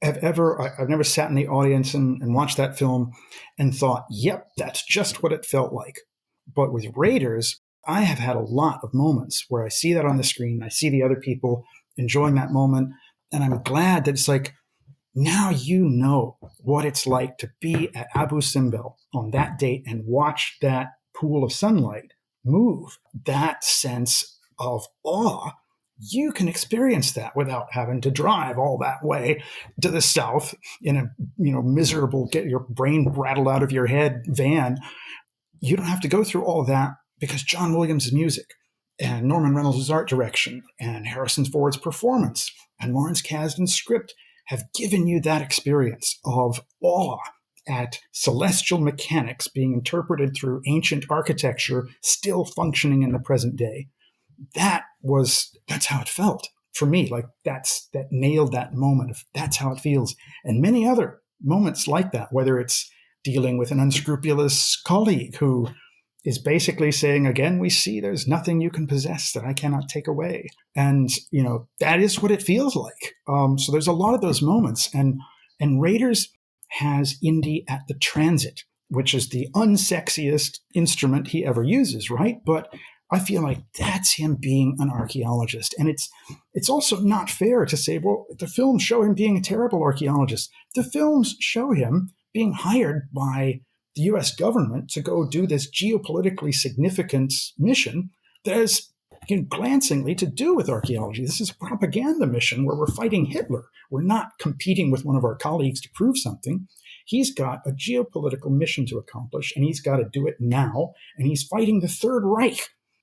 I've never sat in the audience and watched that film and thought, yep, that's just what it felt like. But with Raiders, I have had a lot of moments where I see that on the screen, I see the other people enjoying that moment, and I'm glad that it's like, Now you know what it's like to be at Abu Simbel on that date and watch that pool of sunlight move. That sense of awe, you can experience that without having to drive all that way to the south in a miserable, get your brain rattled out of your head van. You don't have to go through all that because John Williams' music and Norman Reynolds' art direction and Harrison Ford's performance and Lawrence Kasdan's script have given you that experience of awe at celestial mechanics being interpreted through ancient architecture still functioning in the present day. That's how it felt for me. Like that nailed that moment of that's how it feels. And many other moments like that, whether it's dealing with an unscrupulous colleague who is basically saying, again, we see there's nothing you can possess that I cannot take away. And, that is what it feels like. So there's a lot of those moments. And Raiders has Indy at the transit, which is the unsexiest instrument he ever uses, right? But I feel like that's him being an archaeologist. And it's also not fair to say, well, the films show him being a terrible archaeologist. The films show him being hired by the US government to go do this geopolitically significant mission that has glancingly to do with archaeology. This is a propaganda mission where we're fighting Hitler. We're not competing with one of our colleagues to prove something. He's got a geopolitical mission to accomplish, and he's got to do it now, and he's fighting the Third Reich.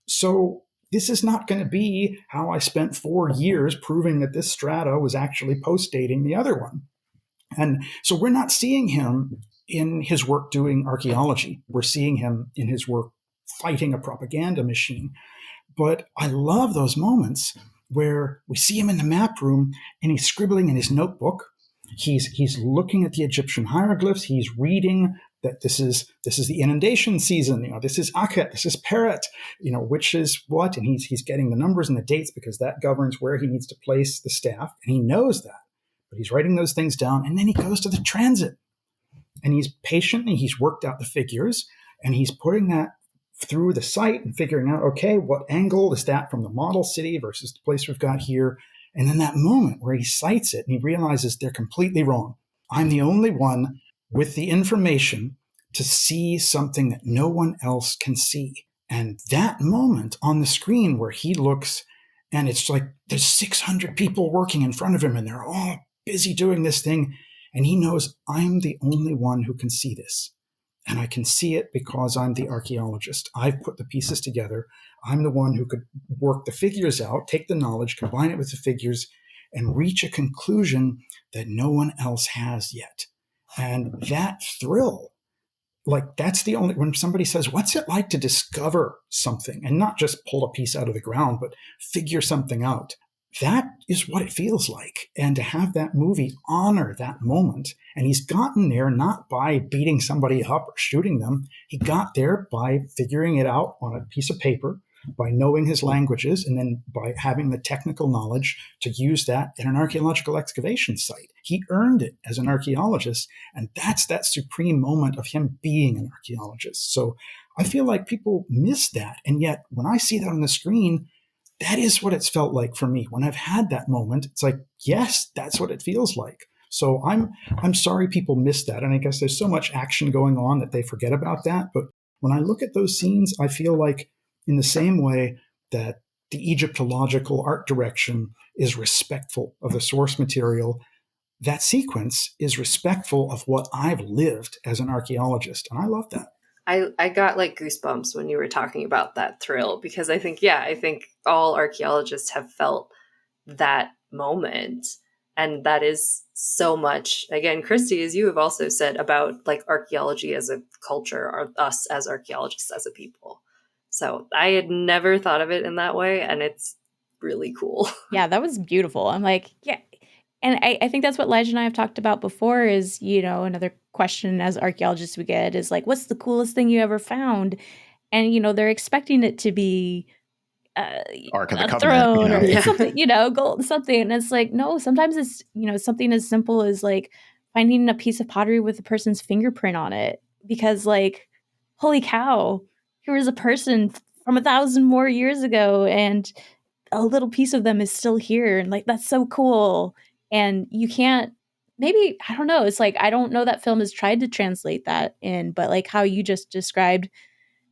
So this is not going to be how I spent 4 years proving that this strata was actually post-dating the other one. And so we're not seeing him in his work doing archaeology. We're seeing him in his work fighting a propaganda machine. But I love those moments where we see him in the map room and he's scribbling in his notebook. He's looking at the Egyptian hieroglyphs. He's reading that this is the inundation season. This is Akhet, this is Peret, which is what, and he's getting the numbers and the dates because that governs where he needs to place the staff, and he knows that. But he's writing those things down, and then he goes to the transit, and he's patient, and he's worked out the figures, and he's putting that through the site and figuring out, okay, what angle is that from the model city versus the place we've got here? And then that moment where he cites it and he realizes they're completely wrong. I'm the only one with the information to see something that no one else can see. And that moment on the screen where he looks and it's like there's 600 people working in front of him and they're all busy doing this thing. And he knows I'm the only one who can see this. And I can see it because I'm the archaeologist. I've put the pieces together. I'm the one who could work the figures out, take the knowledge, combine it with the figures, and reach a conclusion that no one else has yet. And that thrill, that's the only, when somebody says, what's it like to discover something and not just pull a piece out of the ground, but figure something out? That is what it feels like. And to have that movie honor that moment, and he's gotten there not by beating somebody up or shooting them. He got there by figuring it out on a piece of paper, by knowing his languages, and then by having the technical knowledge to use that in an archaeological excavation site. He earned it as an archaeologist, and that's that supreme moment of him being an archaeologist. So I feel like people miss that. And yet when I see that on the screen, that is what it's felt like for me. When I've had that moment, it's like, yes, that's what it feels like. So I'm sorry people miss that. And I guess there's so much action going on that they forget about that. But when I look at those scenes, I feel like in the same way that the Egyptological art direction is respectful of the source material, that sequence is respectful of what I've lived as an archaeologist. And I love that. I got goosebumps when you were talking about that thrill, because I think all archaeologists have felt that moment. And that is so much, again, Christy, as you have also said about archaeology as a culture, or us as archaeologists as a people. So I had never thought of it in that way. And it's really cool. Yeah, that was beautiful. I'm like, yeah. And I think that's what Lige and I have talked about before is, another question as archaeologists we get is what's the coolest thing you ever found? And, they're expecting it to be Ark of the a Covenant, throne or something, gold, something. And it's no, sometimes it's, something as simple as finding a piece of pottery with a person's fingerprint on it. Because holy cow, here was a person from 1,000 more years ago and a little piece of them is still here. And that's so cool. And you can't maybe, I don't know. It's like, I don't know that film has tried to translate that in, but like how you just described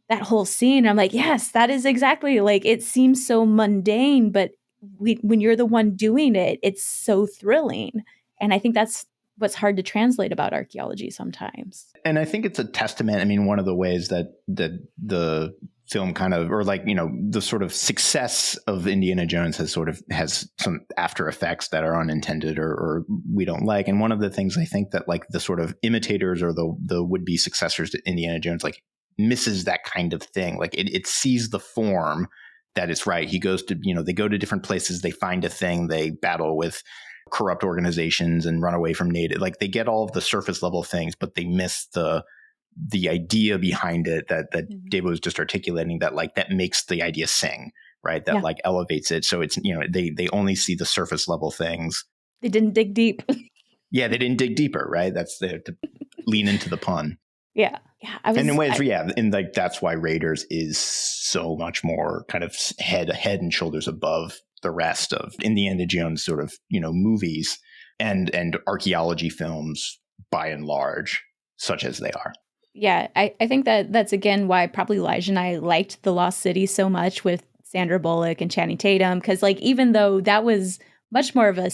that whole scene, I'm like, yes, that is exactly like, it seems so mundane, but when you're the one doing it, it's so thrilling. And I think that's what's hard to translate about archaeology sometimes. And I think it's a testament. I mean, one of the ways that the film kind of, or like, the sort of success of Indiana Jones has some after effects that are unintended or we don't like. And one of the things I think that like the sort of imitators or the would-be successors to Indiana Jones, like misses that kind of thing. Like it sees the form that it's right. He goes to, they go to different places, they find a thing, they battle with corrupt organizations and run away from native. Like they get all of the surface level things, but they miss the idea behind it that David was just articulating, that like that makes the idea sing, right? That like elevates it. So it's, they only see the surface level things. They didn't dig deep. Yeah, they didn't dig deeper, right? That's to lean into the pun. Yeah. And in ways, and like that's why Raiders is so much more kind of head and shoulders above the rest of Indiana Jones sort of, movies and archaeology films by and large, such as they are. Yeah, I think that's again why probably Elijah and I liked The Lost City so much with Sandra Bullock and Channing Tatum, because like even though that was much more of a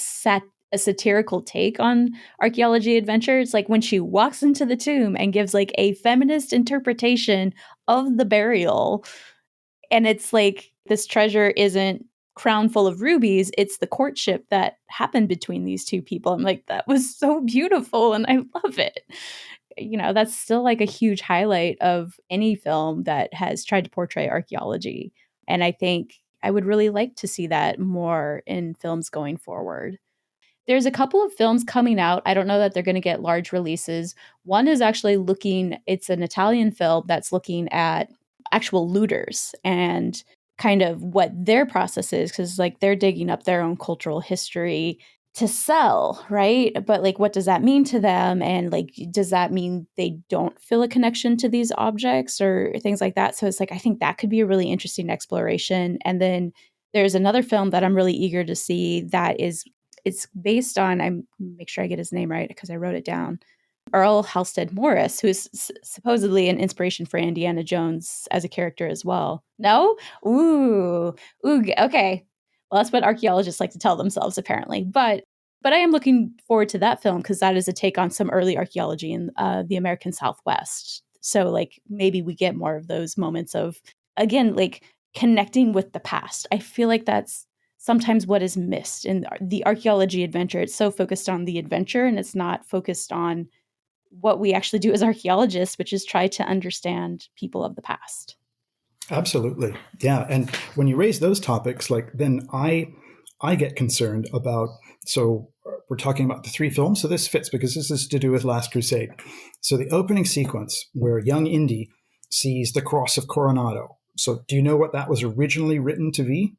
satirical take on archaeology adventure, it's like when she walks into the tomb and gives like a feminist interpretation of the burial, and it's like this treasure isn't crown full of rubies, it's the courtship that happened between these two people. I'm like, that was so beautiful and I love it. That's still like a huge highlight of any film that has tried to portray archaeology. And I think I would really like to see that more in films going forward. There's a couple of films coming out. I don't know that they're going to get large releases. One is actually it's an Italian film that's looking at actual looters and kind of what their process is, because like they're digging up their own cultural history to sell, right? But like, what does that mean to them? And like, does that mean they don't feel a connection to these objects or things like that? So it's like, I think that could be a really interesting exploration. And then there's another film that I'm really eager to see it's based on, make sure I get his name right because I wrote it down, Earl Halstead Morris, who is supposedly an inspiration for Indiana Jones as a character as well. No? Ooh, okay. Well, that's what archaeologists like to tell themselves, apparently. But I am looking forward to that film because that is a take on some early archaeology in the American Southwest. So, like, maybe we get more of those moments of, again, like connecting with the past. I feel like that's sometimes what is missed in the archaeology adventure. It's so focused on the adventure and it's not focused on what we actually do as archaeologists, which is try to understand people of the past. Absolutely. Yeah. And when you raise those topics, like then I get concerned about, so we're talking about the three films. So this fits because this is to do with Last Crusade. So the opening sequence where young Indy sees the cross of Coronado. So do you know what that was originally written to be?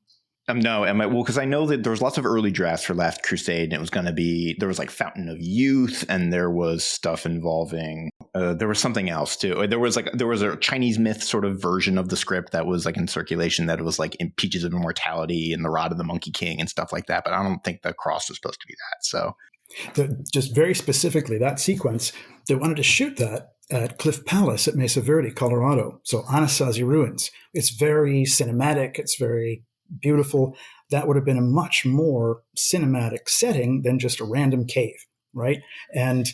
No, well, because I know that there was lots of early drafts for Last Crusade, and it was going to be, there was like Fountain of Youth, and there was stuff involving, there was something else too. There was a Chinese myth sort of version of the script that was like in circulation that it was like in Peaches of Immortality and the Rod of the Monkey King and stuff like that. But I don't think the cross was supposed to be that. So just very specifically, that sequence, they wanted to shoot that at Cliff Palace at Mesa Verde, Colorado. So Anasazi Ruins. It's very cinematic. It's very beautiful. That would have been a much more cinematic setting than just a random cave, right? And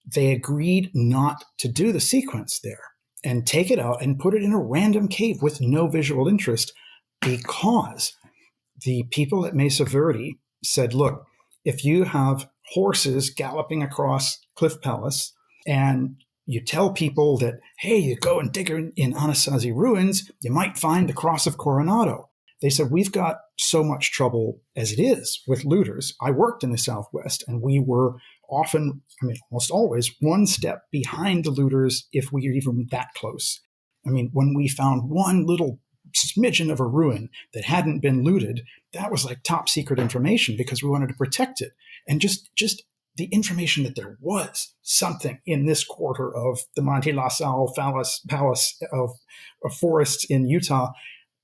they agreed not to do the sequence there and take it out and put it in a random cave with no visual interest because the people at Mesa Verde said, look, if you have horses galloping across Cliff Palace and you tell people that, hey, you go and dig in Anasazi Ruins, you might find the Cross of Coronado. They said, we've got so much trouble as it is with looters. I worked in the Southwest, and we were often, almost always, one step behind the looters if we were even that close. When we found one little smidgen of a ruin that hadn't been looted, that was like top secret information because we wanted to protect it. And just the information that there was something in this quarter of the Monte La Salle Palace of forests in Utah,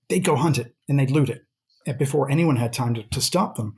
they'd go hunt it and they'd loot it before anyone had time to stop them.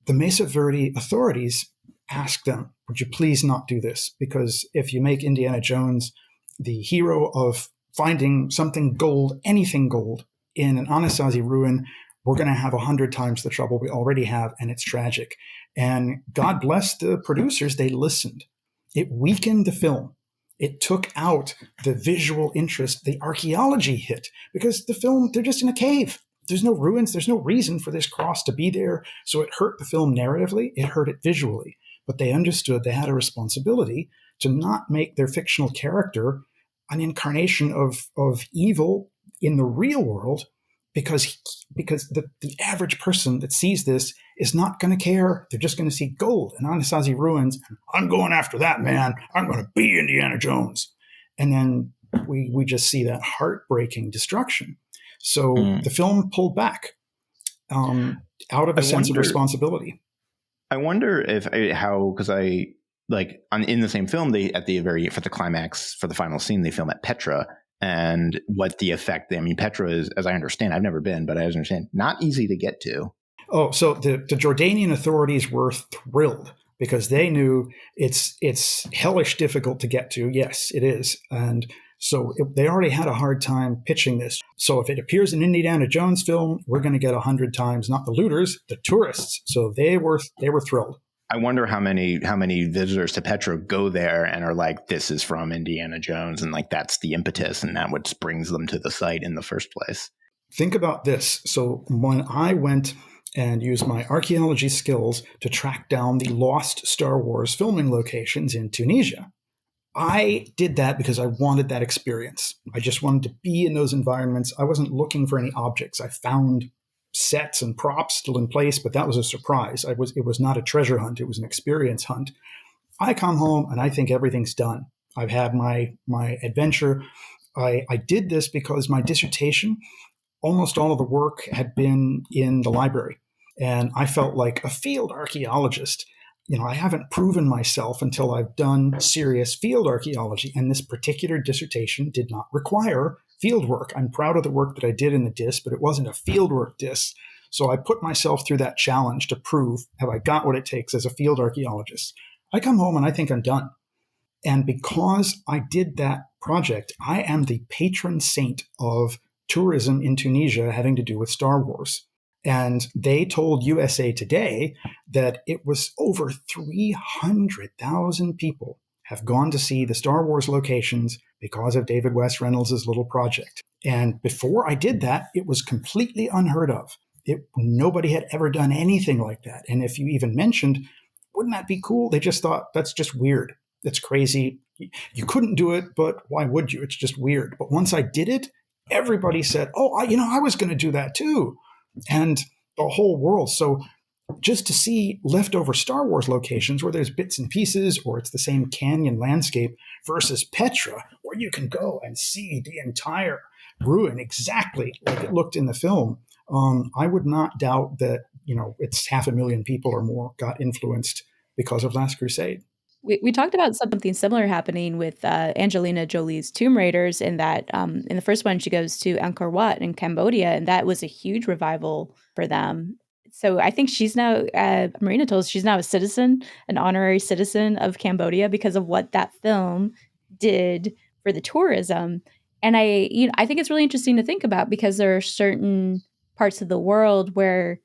The Mesa Verde authorities ask them, would you please not do this? Because if you make Indiana Jones the hero of finding something gold, anything gold, in an Anasazi ruin, we're going to have 100 times the trouble we already have, and it's tragic. And God bless the producers, they listened. It weakened the film. It took out the visual interest, the archaeology hit, because the film, they're just in a cave. There's no ruins. There's no reason for this cross to be there. So it hurt the film narratively. It hurt it visually. But they understood they had a responsibility to not make their fictional character an incarnation of evil in the real world, because the average person that sees this is not going to care. They're just going to see gold and Anasazi ruins. I'm going after that, man. I'm going to be Indiana Jones. And then we just see that heartbreaking destruction. So the film pulled back out of a sense of responsibility. I wonder because in the same film, they for the climax, for the final scene, they film at Petra, and what the effect. I mean, Petra is, as I understand, I've never been, but I understand, not easy to get to. Oh, so the Jordanian authorities were thrilled because they knew it's hellish difficult to get to. Yes, it is, and so they already had a hard time pitching this. So if it appears in an Indiana Jones film, we're going to get 100 times, not the looters, the tourists. So they were thrilled. I wonder how many visitors to Petra go there and are like, this is from Indiana Jones, and like that's the impetus, and that what brings them to the site in the first place. Think about this. So when I went and used my archaeology skills to track down the lost Star Wars filming locations in Tunisia, I did that because I wanted that experience. I just wanted to be in those environments. I wasn't looking for any objects. I found sets and props still in place, but that was a surprise. It was not a treasure hunt. It was an experience hunt. I come home and I think everything's done. I've had my adventure. I did this because my dissertation, almost all of the work had been in the library, and I felt like a field archaeologist. I haven't proven myself until I've done serious field archaeology, and this particular dissertation did not require field work. I'm proud of the work that I did in the DIS, but it wasn't a fieldwork DIS. So I put myself through that challenge to prove, have I got what it takes as a field archaeologist? I come home and I think I'm done. And because I did that project, I am the patron saint of tourism in Tunisia having to do with Star Wars. And they told USA Today that it was over 300,000 people have gone to see the Star Wars locations because of David West Reynolds' little project. And before I did that, it was completely unheard of. Nobody had ever done anything like that. And if you even mentioned, wouldn't that be cool? They just thought, that's just weird. That's crazy. You couldn't do it, but why would you? It's just weird. But once I did it, everybody said, oh, I was going to do that too. And the whole world. So just to see leftover Star Wars locations where there's bits and pieces, or it's the same canyon landscape, versus Petra, where you can go and see the entire ruin exactly like it looked in the film. I would not doubt that, it's 500,000 people or more got influenced because of Last Crusade. We talked about something similar happening with Angelina Jolie's Tomb Raiders, in that in the first one, she goes to Angkor Wat in Cambodia, and that was a huge revival for them. So I think she's now, Marina told us, she's now a citizen, an honorary citizen of Cambodia because of what that film did for the tourism. And I think it's really interesting to think about, because there are certain parts of the world where,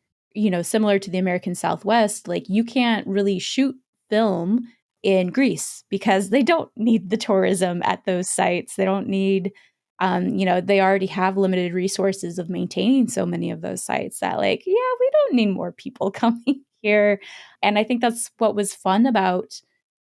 similar to the American Southwest, like you can't really shoot film in Greece because they don't need the tourism at those sites. They don't need, they already have limited resources of maintaining so many of those sites that we don't need more people coming here. And I think that's what was fun about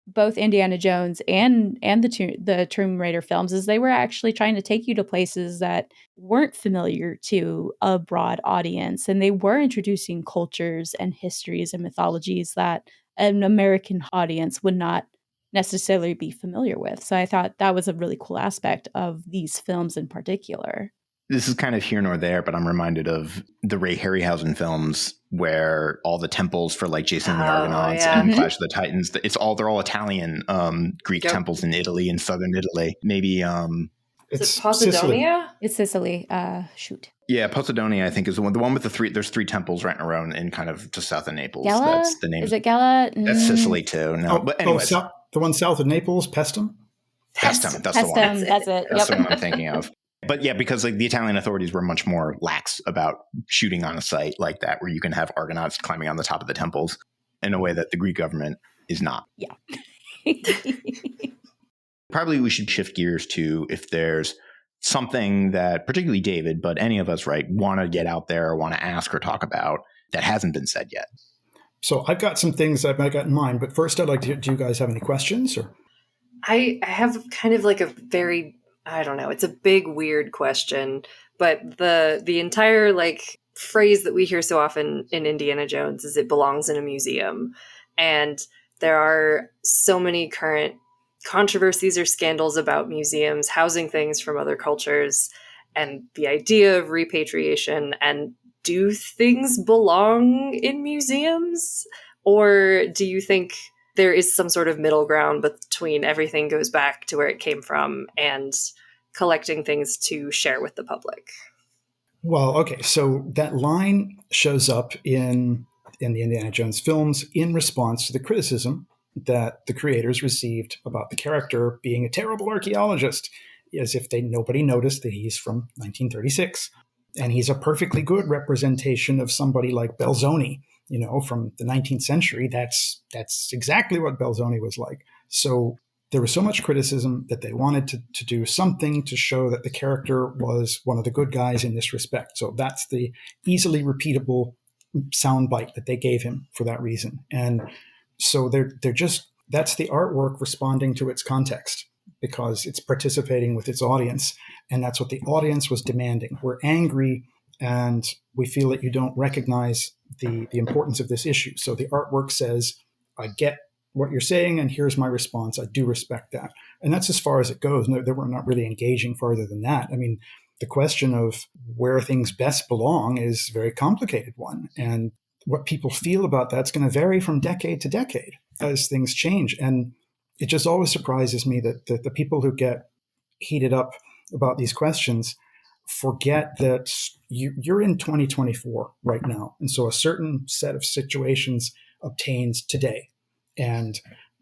both Indiana Jones and the Tomb Raider films, is they were actually trying to take you to places that weren't familiar to a broad audience. And they were introducing cultures and histories and mythologies that an American audience would not necessarily be familiar with. So I thought that was a really cool aspect of these films in particular. This is kind of here nor there, but I'm reminded of the Ray Harryhausen films where all the temples for like Jason and the Argonauts and Clash of the Titans, they're all Italian Greek temples in Italy, in southern Italy. Maybe Is It's it Sicily. Posidonia? It's Sicily. Shoot. Yeah, Posidonia, I think, is the one with there's three temples right in a row in kind of just south of Naples. Gala? That's the name. Is it Gala? That's Sicily too. No, but anyways. The one south of Naples, Pestum? Pestum, that's the one. That's it. That's the one I'm thinking of. But yeah, because like the Italian authorities were much more lax about shooting on a site like that, where you can have Argonauts climbing on the top of the temples in a way that the Greek government is not. Yeah. Probably we should shift gears to if there's something that particularly David, but any of us, right, want to get out there or want to ask or talk about that hasn't been said yet. So I've got some things I've got in mind, but first I'd like to, do you guys have any questions? Or I have kind of like a very, I don't know, it's a big, weird question, but the entire like phrase that we hear so often in Indiana Jones is it belongs in a museum. And there are so many current controversies or scandals about museums housing things from other cultures and the idea of repatriation. And do things belong in museums? Or do you think there is some sort of middle ground between everything goes back to where it came from and collecting things to share with the public? Well, okay, so that line shows up in the Indiana Jones films in response to the criticism that the creators received about the character being a terrible archaeologist, as if nobody noticed that he's from 1936. And he's a perfectly good representation of somebody like Belzoni, from the 19th century. That's exactly what Belzoni was like. So there was so much criticism that they wanted to do something to show that the character was one of the good guys in this respect. So that's the easily repeatable soundbite that they gave him for that reason. And so that's the artwork responding to its context because it's participating with its audience. And that's what the audience was demanding. We're angry and we feel that you don't recognize the importance of this issue. So the artwork says, I get what you're saying, and here's my response. I do respect that. And that's as far as it goes. No, they were not really engaging further than that. I mean, the question of where things best belong is a very complicated one. And what people feel about that's going to vary from decade to decade as things change. And it just always surprises me that the people who get heated up about these questions forget that you're in 2024 right now. And so a certain set of situations obtains today. And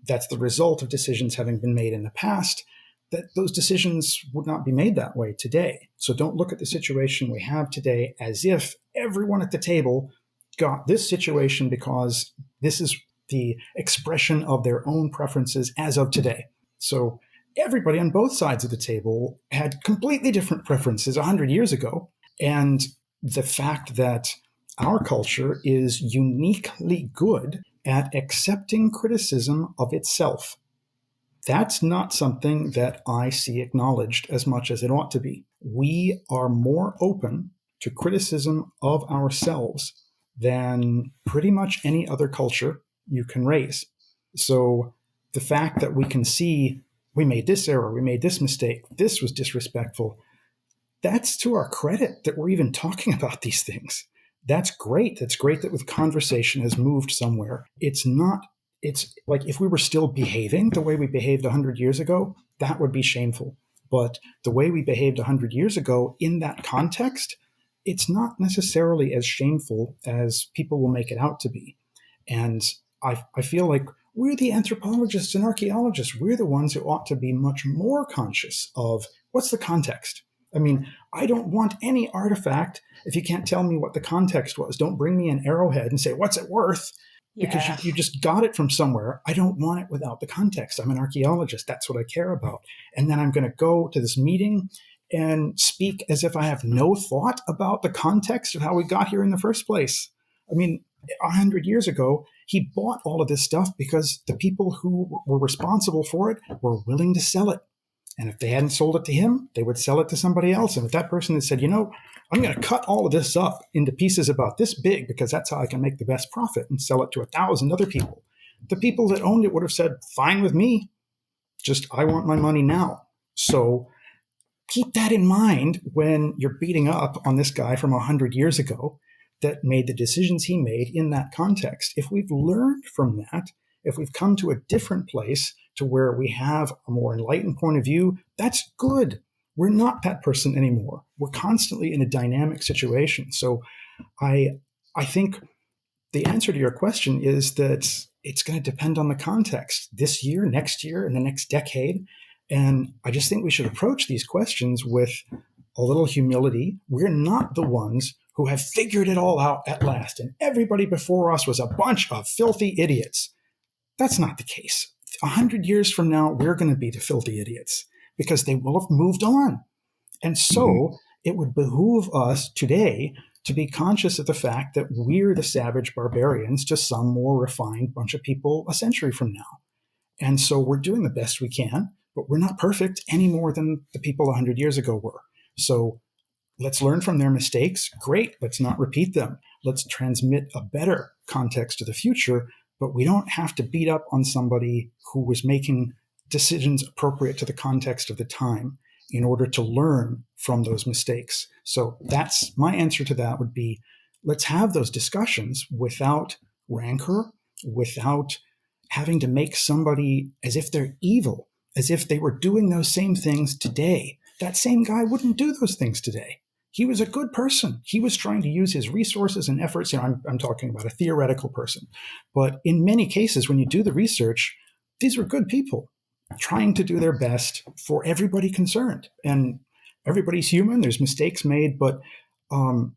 that's the result of decisions having been made in the past, that those decisions would not be made that way today. So don't look at the situation we have today as if everyone at the table got this situation because this is the expression of their own preferences as of today. So everybody on both sides of the table had completely different preferences 100 years ago. And the fact that our culture is uniquely good at accepting criticism of itself, that's not something that I see acknowledged as much as it ought to be. We are more open to criticism of ourselves than pretty much any other culture you can raise. So the fact that we can see we made this error, we made this mistake, this was disrespectful, that's to our credit that we're even talking about these things. That's great. That's great that the conversation has moved somewhere. It's like if we were still behaving the way we behaved 100 years ago, that would be shameful. But the way we behaved 100 years ago in that context, it's not necessarily as shameful as people will make it out to be. And I feel like we're the anthropologists and archaeologists. We're the ones who ought to be much more conscious of what's the context. I mean, I don't want any artifact if you can't tell me what the context was. Don't bring me an arrowhead and say, what's it worth? Yeah. Because you just got it from somewhere. I don't want it without the context. I'm an archaeologist. That's what I care about. And then I'm going to go to this meeting and speak as if I have no thought about the context of how we got here in the first place. I mean, 100 years ago, he bought all of this stuff because the people who were responsible for it were willing to sell it. And if they hadn't sold it to him, they would sell it to somebody else. And if that person had said, I'm going to cut all of this up into pieces about this big because that's how I can make the best profit and sell it to 1,000 other people, the people that owned it would have said, fine with me, just I want my money now. So keep that in mind when you're beating up on this guy from 100 years ago that made the decisions he made in that context. If we've learned from that, if we've come to a different place to where we have a more enlightened point of view, that's good. We're not that person anymore. We're constantly in a dynamic situation. So I think the answer to your question is that it's going to depend on the context this year, next year, and the next decade. And I just think we should approach these questions with a little humility. We're not the ones who have figured it all out at last, and everybody before us was a bunch of filthy idiots. That's not the case. 100 years from now, we're going to be the filthy idiots because they will have moved on. And so it would behoove us today to be conscious of the fact that we're the savage barbarians to some more refined bunch of people a century from now. And so we're doing the best we can, but we're not perfect any more than the people 100 years ago were. So let's learn from their mistakes. Great. Let's not repeat them. Let's transmit a better context to the future, but we don't have to beat up on somebody who was making decisions appropriate to the context of the time in order to learn from those mistakes. So that's my answer to that would be, let's have those discussions without rancor, without having to make somebody as if they're evil, as if they were doing those same things today. That same guy wouldn't do those things today. He was a good person. He was trying to use his resources and efforts. I'm talking about a theoretical person. But in many cases, when you do the research, these were good people trying to do their best for everybody concerned. And everybody's human. There's mistakes made. But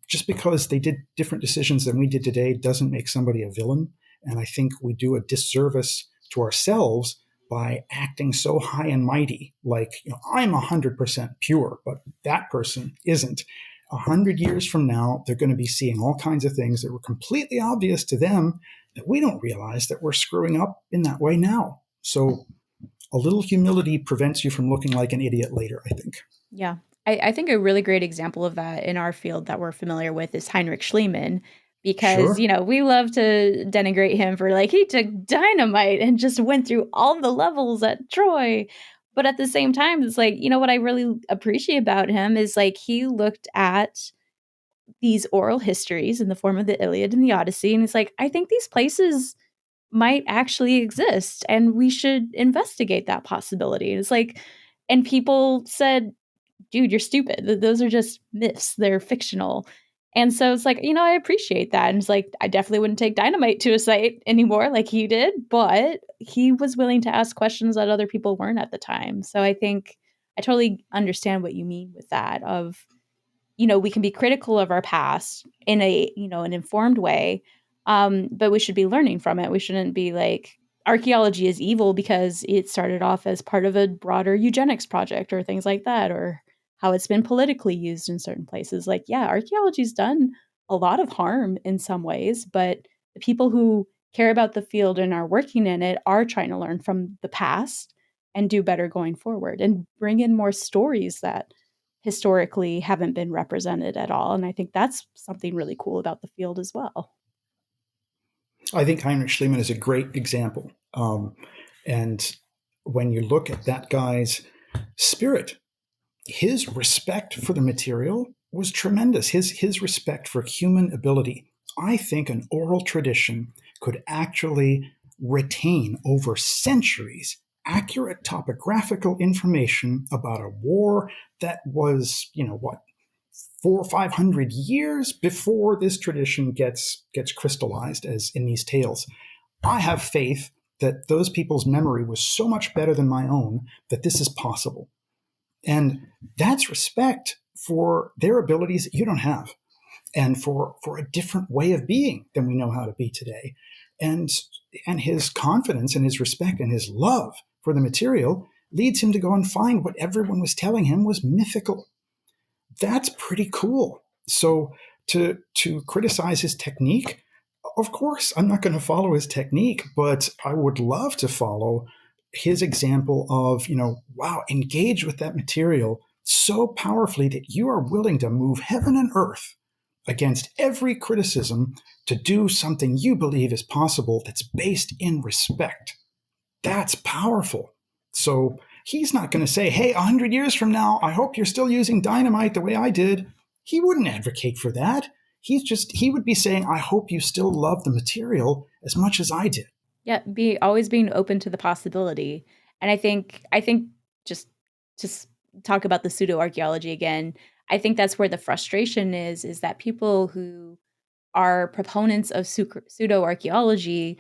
just because they did different decisions than we did today doesn't make somebody a villain. And I think we do a disservice to ourselves by acting so high and mighty, like, I'm 100% pure, but that person isn't. 100 years from now, they're going to be seeing all kinds of things that were completely obvious to them that we don't realize that we're screwing up in that way now. So a little humility prevents you from looking like an idiot later, I think. Yeah. I think a really great example of that in our field that we're familiar with is Heinrich Schliemann. Because, Sure. we love to denigrate him for he took dynamite and just went through all the levels at Troy. But at the same time, it's what I really appreciate about him is he looked at these oral histories in the form of the Iliad and the Odyssey. And it's I think these places might actually exist and we should investigate that possibility. And and people said, dude, you're stupid. Those are just myths. They're fictional. And so it's I appreciate that. And it's I definitely wouldn't take dynamite to a site anymore like he did, but he was willing to ask questions that other people weren't at the time. So I think I totally understand what you mean with that of, we can be critical of our past in a, an informed way, but we should be learning from it. We shouldn't be archaeology is evil because it started off as part of a broader eugenics project or things like that, or how it's been politically used in certain places. Archaeology's done a lot of harm in some ways, but the people who care about the field and are working in it are trying to learn from the past and do better going forward and bring in more stories that historically haven't been represented at all. And I think that's something really cool about the field as well. I think Heinrich Schliemann is a great example. And when you look at that guy's spirit, his respect for the material was tremendous. His respect for human ability. I think an oral tradition could actually retain over centuries accurate topographical information about a war that was, 400 or 500 years before this tradition gets crystallized as in these tales. I have faith that those people's memory was so much better than my own that this is possible. And that's respect for their abilities that you don't have, and for a different way of being than we know how to be today. And his confidence and his respect and his love for the material leads him to go and find what everyone was telling him was mythical. That's pretty cool. So to criticize his technique, of course, I'm not going to follow his technique, but I would love to follow his example of, wow, engage with that material so powerfully that you are willing to move heaven and earth against every criticism to do something you believe is possible that's based in respect. That's powerful. So he's not going to say, hey, 100 years from now, I hope you're still using dynamite the way I did. He wouldn't advocate for that. He would be saying, I hope you still love the material as much as I did. Yeah, always being open to the possibility. And I think just talk about the pseudo-archaeology again, I think that's where the frustration is that people who are proponents of pseudo-archaeology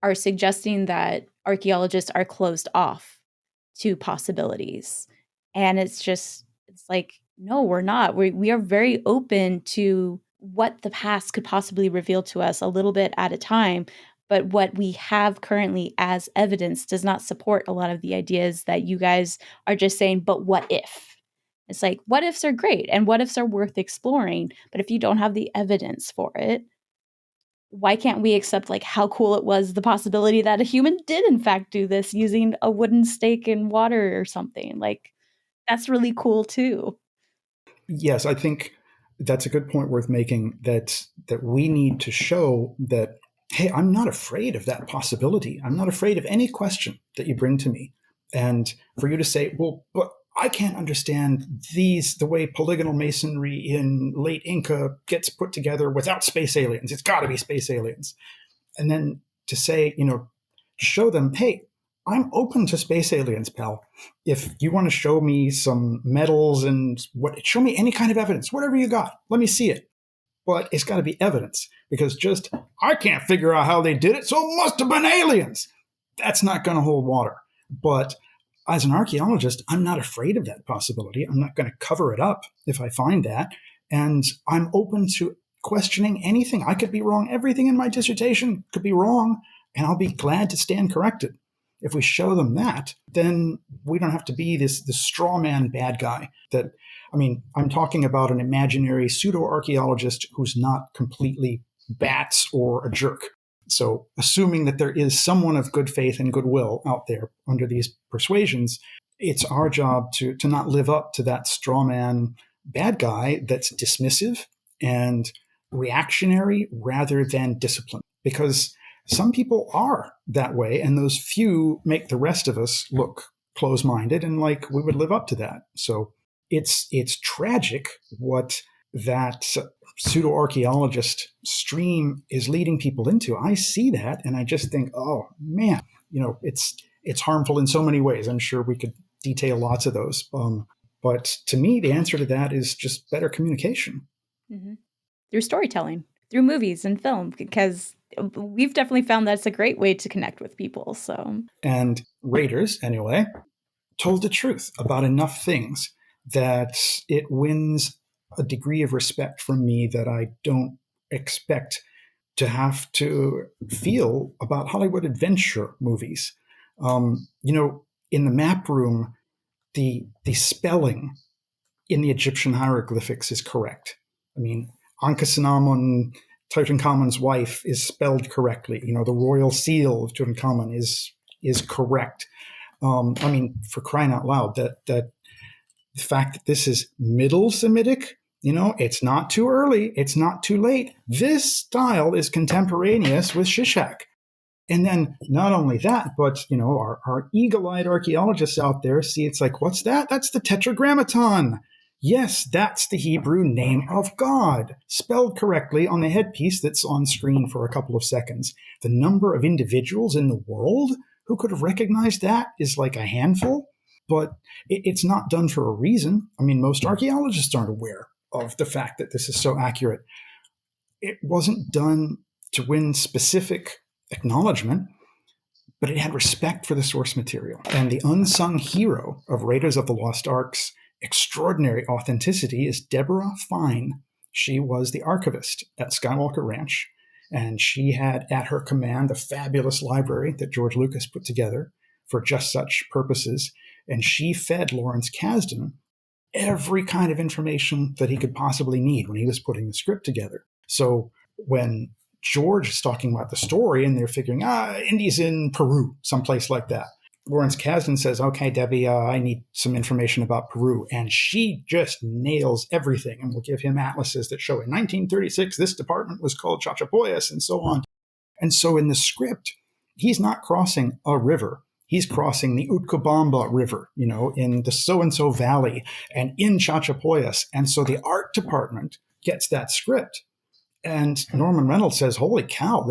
are suggesting that archaeologists are closed off to possibilities. And it's like, no, we're not. We are very open to what the past could possibly reveal to us a little bit at a time. But what we have currently as evidence does not support a lot of the ideas that you guys are just saying, but what if? It's like, what ifs are great and what ifs are worth exploring. But if you don't have the evidence for it, why can't we accept like how cool it was, the possibility that a human did in fact do this using a wooden stake in water or something? Like, that's really cool too. Yes, I think that's a good point worth making, that we need to show that, hey, I'm not afraid of that possibility. I'm not afraid of any question that you bring to me. And for you to say, well, but I can't understand the way polygonal masonry in late Inca gets put together without space aliens. It's got to be space aliens. And then to say, to show them, hey, I'm open to space aliens, pal. If you want to show me some metals and show me any kind of evidence, whatever you got, let me see it. But it's got to be evidence, because just, I can't figure out how they did it, so it must have been aliens. That's not going to hold water. But as an archaeologist, I'm not afraid of that possibility. I'm not going to cover it up if I find that. And I'm open to questioning anything. I could be wrong. Everything in my dissertation could be wrong, and I'll be glad to stand corrected. If we show them that, then we don't have to be this straw man bad guy. I'm talking about an imaginary pseudo-archaeologist who's not completely bats or a jerk. So assuming that there is someone of good faith and goodwill out there under these persuasions, it's our job to not live up to that straw man bad guy that's dismissive and reactionary rather than disciplined. Because some people are that way, and those few make the rest of us look close-minded and like we would live up to that. So it's tragic what that pseudo-archaeologist stream is leading people into. I see that, and I just think, oh man, it's harmful in so many ways. I'm sure we could detail lots of those. But to me, the answer to that is just better communication. Mm-hmm. Through storytelling, through movies and film, because we've definitely found that's a great way to connect with people. So, and Raiders, anyway, told the truth about enough things that it wins a degree of respect from me that I don't expect to have to feel about Hollywood adventure movies. In the map room, the spelling in the Egyptian hieroglyphics is correct. I mean, Ankhesenamun, Tutankhamun's wife, is spelled correctly. The royal seal of Tutankhamun is correct. For crying out loud, that the fact that this is Middle Semitic, it's not too early, it's not too late. This style is contemporaneous with Shishak. And then not only that, but our eagle-eyed archaeologists out there see it's like, what's that? That's the Tetragrammaton. Yes, that's the Hebrew name of God, spelled correctly on the headpiece that's on screen for a couple of seconds. The number of individuals in the world who could have recognized that is like a handful, but it's not done for a reason. Most archaeologists aren't aware of the fact that this is so accurate. It wasn't done to win specific acknowledgement, but it had respect for the source material. And the unsung hero of Raiders of the Lost Ark's extraordinary authenticity is Deborah Fine. She was the archivist at Skywalker Ranch, and she had at her command a fabulous library that George Lucas put together for just such purposes. And she fed Lawrence Kasdan every kind of information that he could possibly need when he was putting the script together. So when George is talking about the story and they're figuring, Indy's in Peru, someplace like that, Lawrence Kasdan says, okay, Debbie, I need some information about Peru. And she just nails everything and will give him atlases that show in 1936, this department was called Chachapoyas and so on. And so in the script, he's not crossing a river. He's crossing the Utcubamba River, in the so-and-so valley and in Chachapoyas. And so the art department gets that script. And Norman Reynolds says, holy cow,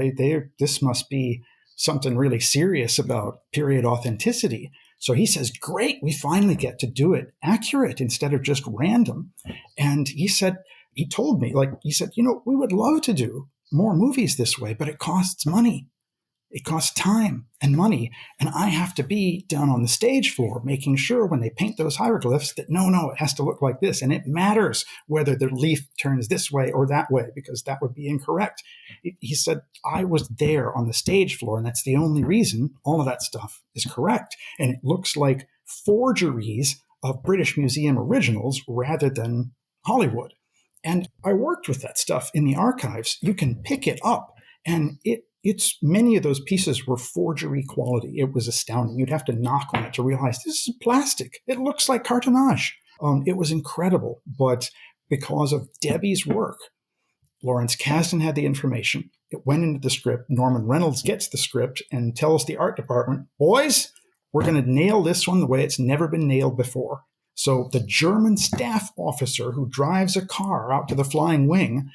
this must be something really serious about period authenticity. So he says, great, we finally get to do it accurate instead of just random. And he told me, we would love to do more movies this way, but it costs money. It costs time and money. And I have to be down on the stage floor making sure when they paint those hieroglyphs that no, it has to look like this. And it matters whether the leaf turns this way or that way, because that would be incorrect. He said, I was there on the stage floor, and that's the only reason all of that stuff is correct. And it looks like forgeries of British Museum originals rather than Hollywood. And I worked with that stuff in the archives. You can pick it up, and it's many of those pieces were forgery quality. It was astounding. You'd have to knock on it to realize this is plastic. It looks like cartonnage. It was incredible. But because of Debbie's work, Lawrence Kasdan had the information. It went into the script. Norman Reynolds gets the script and tells the art department, boys, we're going to nail this one the way it's never been nailed before. So the German staff officer who drives a car out to the flying wing,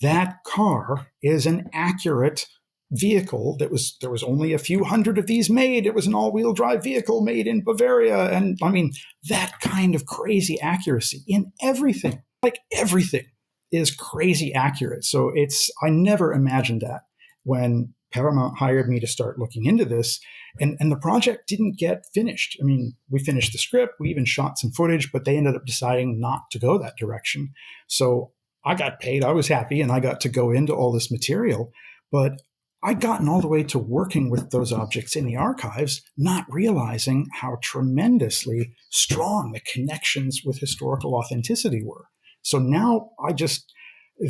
that car is an accurate vehicle. There was only a few hundred of these made. It was an all-wheel drive vehicle made in Bavaria. And I mean, that kind of crazy accuracy in everything, like everything is crazy accurate. So I never imagined that when Paramount hired me to start looking into this, and the project didn't get finished. I mean, we finished the script, we even shot some footage, but they ended up deciding not to go that direction. So I got paid, I was happy, and I got to go into all this material, but I'd gotten all the way to working with those objects in the archives, not realizing how tremendously strong the connections with historical authenticity were. So now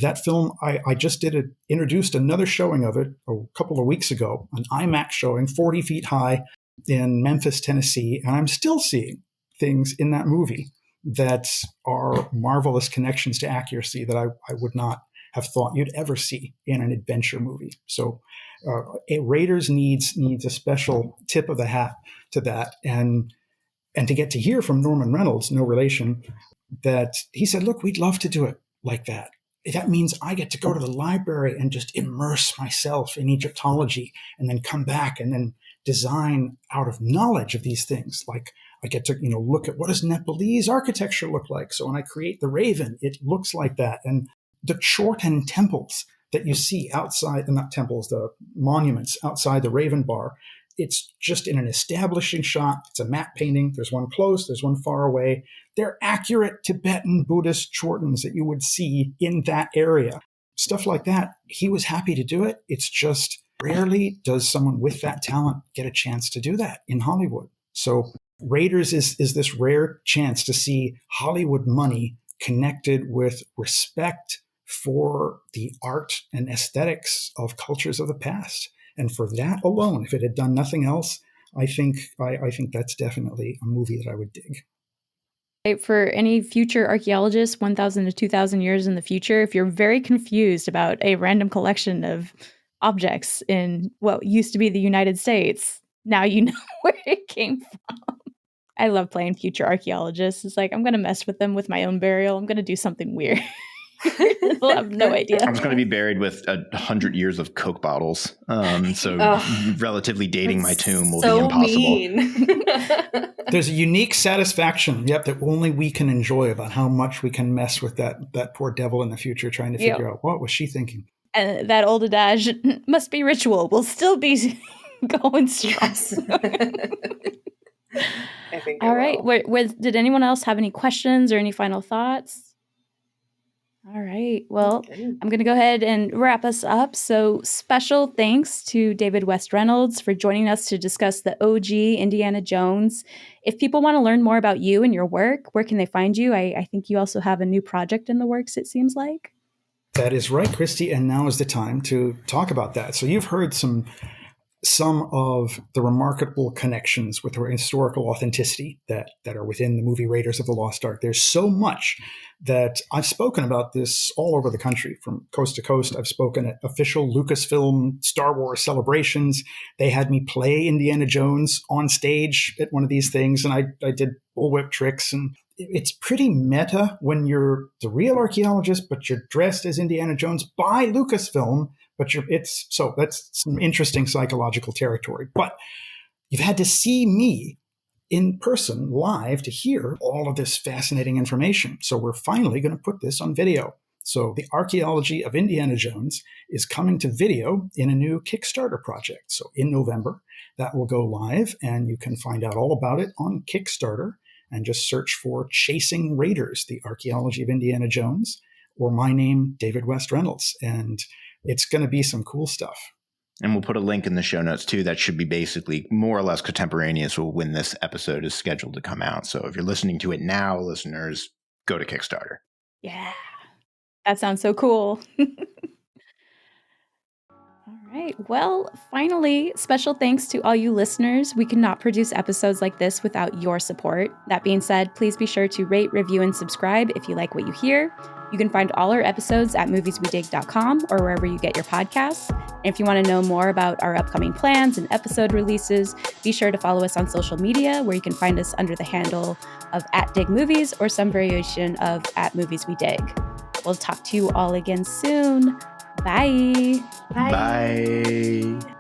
that film, I just introduced another showing of it a couple of weeks ago, an IMAX showing 40 feet high in Memphis, Tennessee. And I'm still seeing things in that movie that are marvelous connections to accuracy that I would not have thought you'd ever see in an adventure movie. So Raiders needs a special tip of the hat to that. And to get to hear from Norman Reynolds, no relation, that he said, look, we'd love to do it like that. That means I get to go to the library and just immerse myself in Egyptology and then come back and then design out of knowledge of these things. Like I get to, look at what does Nepalese architecture look like. So when I create the raven, it looks like that. And the Chorten temples that you see outside, not temples, the monuments outside the Raven Bar, it's just in an establishing shot. It's a matte painting. There's one close, there's one far away. They're accurate Tibetan Buddhist Chortens that you would see in that area. Stuff like that. He was happy to do it. It's just rarely does someone with that talent get a chance to do that in Hollywood. So Raiders is this rare chance to see Hollywood money connected with respect for the art and aesthetics of cultures of the past. And for that alone, if it had done nothing else, I think that's definitely a movie that I would dig. For any future archaeologists 1,000 to 2,000 years in the future, if you're very confused about a random collection of objects in what used to be the United States, now you know where it came from. I love playing future archaeologists. It's like, I'm going to mess with them with my own burial. I'm going to do something weird. They'll have no idea. I was going to be buried with 100 years of Coke bottles. Relatively dating my tomb will be impossible. Mean. There's a unique satisfaction, that only we can enjoy about how much we can mess with that poor devil in the future trying to figure out what was she thinking. And that old adage, must be ritual, will still be going strong. I think all right. Did anyone else have any questions or any final thoughts? All right. Well, I'm going to go ahead and wrap us up. So special thanks to David West Reynolds for joining us to discuss the OG Indiana Jones. If people want to learn more about you and your work, where can they find you? I think you also have a new project in the works, it seems like. That is right, Christy. And now is the time to talk about that. So you've heard some of the remarkable connections with her historical authenticity that are within the movie Raiders of the Lost Ark. There's so much that I've spoken about this all over the country, from coast to coast. I've spoken at official Lucasfilm Star Wars celebrations. They had me play Indiana Jones on stage at one of these things, and I did bullwhip tricks. And it's pretty meta when you're the real archaeologist, but you're dressed as Indiana Jones by Lucasfilm. But that's some interesting psychological territory. But you've had to see me in person live to hear all of this fascinating information. So we're finally going to put this on video. So the archaeology of Indiana Jones is coming to video in a new Kickstarter project. So in November, that will go live, and you can find out all about it on Kickstarter and just search for Chasing Raiders, the archaeology of Indiana Jones, or my name, David West Reynolds. And it's going to be some cool stuff. And we'll put a link in the show notes too. That should be basically more or less contemporaneous with when this episode is scheduled to come out. So if you're listening to it now, listeners, go to Kickstarter. Yeah. That sounds so cool. All right. Well, finally, special thanks to all you listeners. We could not produce episodes like this without your support. That being said, please be sure to rate, review, and subscribe if you like what you hear. You can find all our episodes at movieswedig.com or wherever you get your podcasts. And if you want to know more about our upcoming plans and episode releases, be sure to follow us on social media, where you can find us under the handle of @DigMovies or some variation of @MoviesWeDig. We'll talk to you all again soon. Bye. Bye.